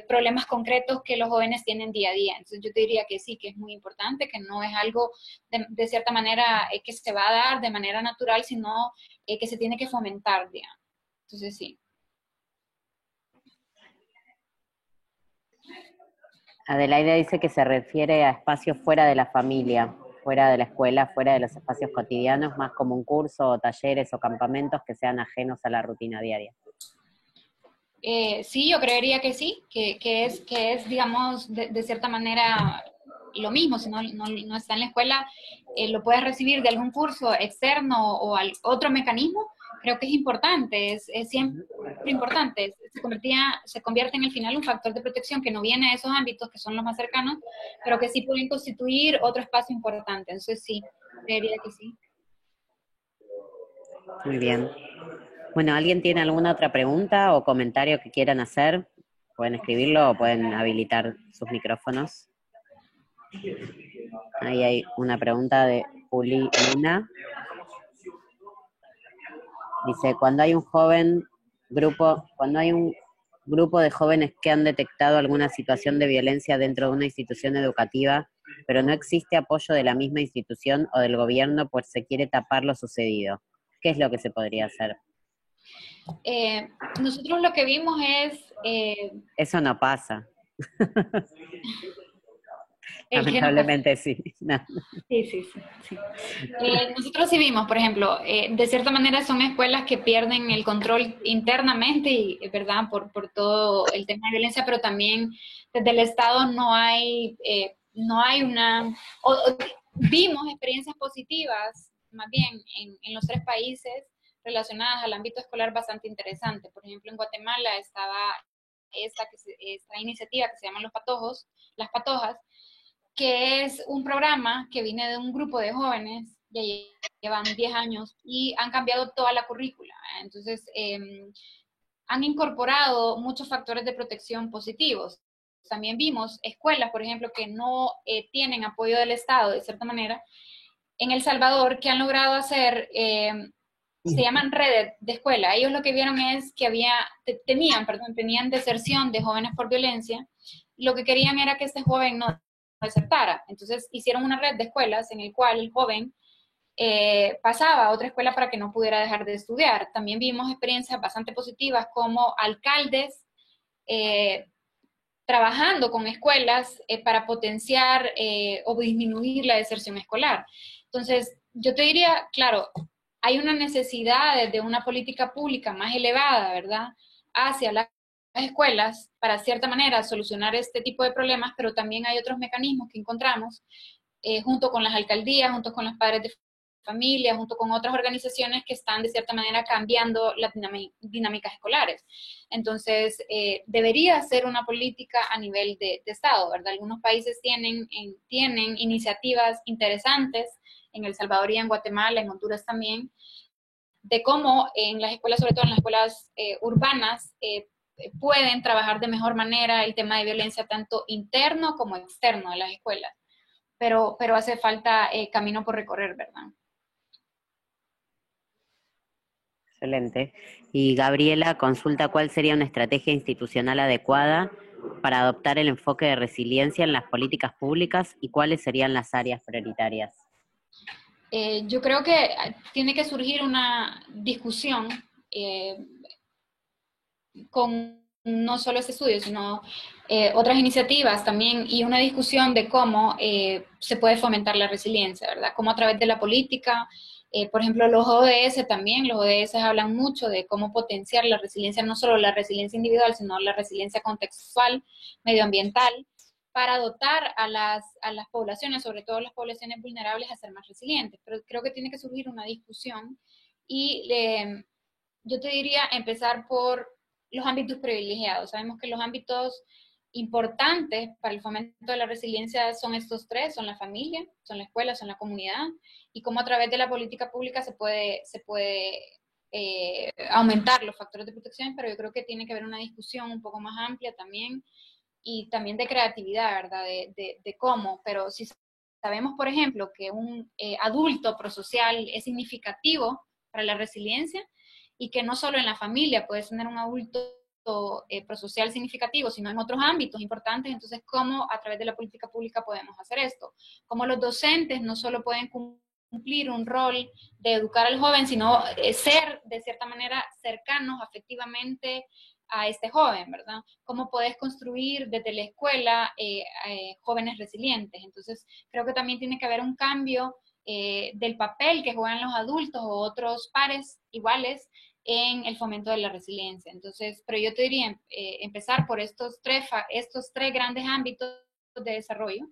problemas concretos que los jóvenes tienen día a día. Entonces yo te diría que sí, que es muy importante, que no es algo de cierta manera que se va a dar de manera natural, sino que se tiene que fomentar, digamos. Entonces sí. Adelaida dice que se refiere a espacios fuera de la familia, fuera de la escuela, fuera de los espacios cotidianos, más como un curso o talleres o campamentos que sean ajenos a la rutina diaria. Sí, yo creería que sí, que es digamos, de cierta manera lo mismo, si no está en la escuela, lo puedes recibir de algún curso externo o otro mecanismo, creo que es importante, es siempre importante, se convierte en el final un factor de protección que no viene de esos ámbitos que son los más cercanos, pero que sí pueden constituir otro espacio importante, entonces sí, creería que sí. Muy bien. Bueno, ¿alguien tiene alguna otra pregunta o comentario que quieran hacer? Pueden escribirlo o pueden habilitar sus micrófonos. Ahí hay una pregunta de Juli Luna. Dice, cuando hay un grupo de jóvenes que han detectado alguna situación de violencia dentro de una institución educativa, pero no existe apoyo de la misma institución o del gobierno, pues se quiere tapar lo sucedido, ¿qué es lo que se podría hacer? Nosotros lo que vimos es... Eso no pasa. Lamentablemente sí. No. Sí. Nosotros sí vimos, por ejemplo, de cierta manera son escuelas que pierden el control internamente, y, ¿verdad? Por todo el tema de violencia, pero también desde el Estado no hay vimos experiencias positivas, más bien, en los 3 países relacionadas al ámbito escolar bastante interesante. Por ejemplo, en Guatemala estaba esta iniciativa que se llama Las Patojas, que es un programa que viene de un grupo de jóvenes, ya llevan 10 años, y han cambiado toda la currícula. Entonces, han incorporado muchos factores de protección positivos. También vimos escuelas, por ejemplo, que no tienen apoyo del Estado, de cierta manera, en El Salvador, que han logrado hacer, se llaman redes de escuela. Ellos lo que vieron es que tenían deserción de jóvenes por violencia, y lo que querían era que este joven no desertara. Entonces hicieron una red de escuelas en el cual el joven pasaba a otra escuela para que no pudiera dejar de estudiar. También vimos experiencias bastante positivas como alcaldes trabajando con escuelas para potenciar o disminuir la deserción escolar. Entonces, yo te diría, claro, hay una necesidad de una política pública más elevada, ¿verdad?, hacia las escuelas para, cierta manera, solucionar este tipo de problemas, pero también hay otros mecanismos que encontramos junto con las alcaldías, junto con los padres de familia, junto con otras organizaciones que están de cierta manera cambiando las dinámicas escolares. Entonces, debería ser una política a nivel de Estado, ¿verdad? Algunos países tienen iniciativas interesantes, en El Salvador y en Guatemala, en Honduras también, de cómo en las escuelas, sobre todo en las escuelas urbanas, pueden trabajar de mejor manera el tema de violencia tanto interno como externo de las escuelas. Pero hace falta camino por recorrer, ¿verdad? Excelente. Y Gabriela consulta cuál sería una estrategia institucional adecuada para adoptar el enfoque de resiliencia en las políticas públicas y cuáles serían las áreas prioritarias. Yo creo que tiene que surgir una discusión con no solo este estudio, sino otras iniciativas también, y una discusión de cómo se puede fomentar la resiliencia, ¿verdad? Cómo a través de la política, por ejemplo, los ODS también, los ODS hablan mucho de cómo potenciar la resiliencia, no solo la resiliencia individual, sino la resiliencia contextual, medioambiental, para dotar a las poblaciones, sobre todo las poblaciones vulnerables, a ser más resilientes. Pero creo que tiene que surgir una discusión y yo te diría empezar por los ámbitos privilegiados. Sabemos que los ámbitos importantes para el fomento de la resiliencia son estos tres: son la familia, son la escuela, son la comunidad, y cómo a través de la política pública se puede aumentar los factores de protección, pero yo creo que tiene que haber una discusión un poco más amplia también, y también de creatividad, ¿verdad? De cómo, pero si sabemos, por ejemplo, que un adulto prosocial es significativo para la resiliencia, y que no solo en la familia puedes tener un adulto prosocial significativo, sino en otros ámbitos importantes. Entonces, ¿cómo a través de la política pública podemos hacer esto? Cómo los docentes no solo pueden cumplir un rol de educar al joven, sino ser, de cierta manera, cercanos afectivamente a este joven, ¿verdad? ¿Cómo podés construir desde la escuela jóvenes resilientes? Entonces, creo que también tiene que haber un cambio del papel que juegan los adultos o otros pares iguales en el fomento de la resiliencia. Entonces, pero yo te diría empezar por estos tres grandes ámbitos de desarrollo,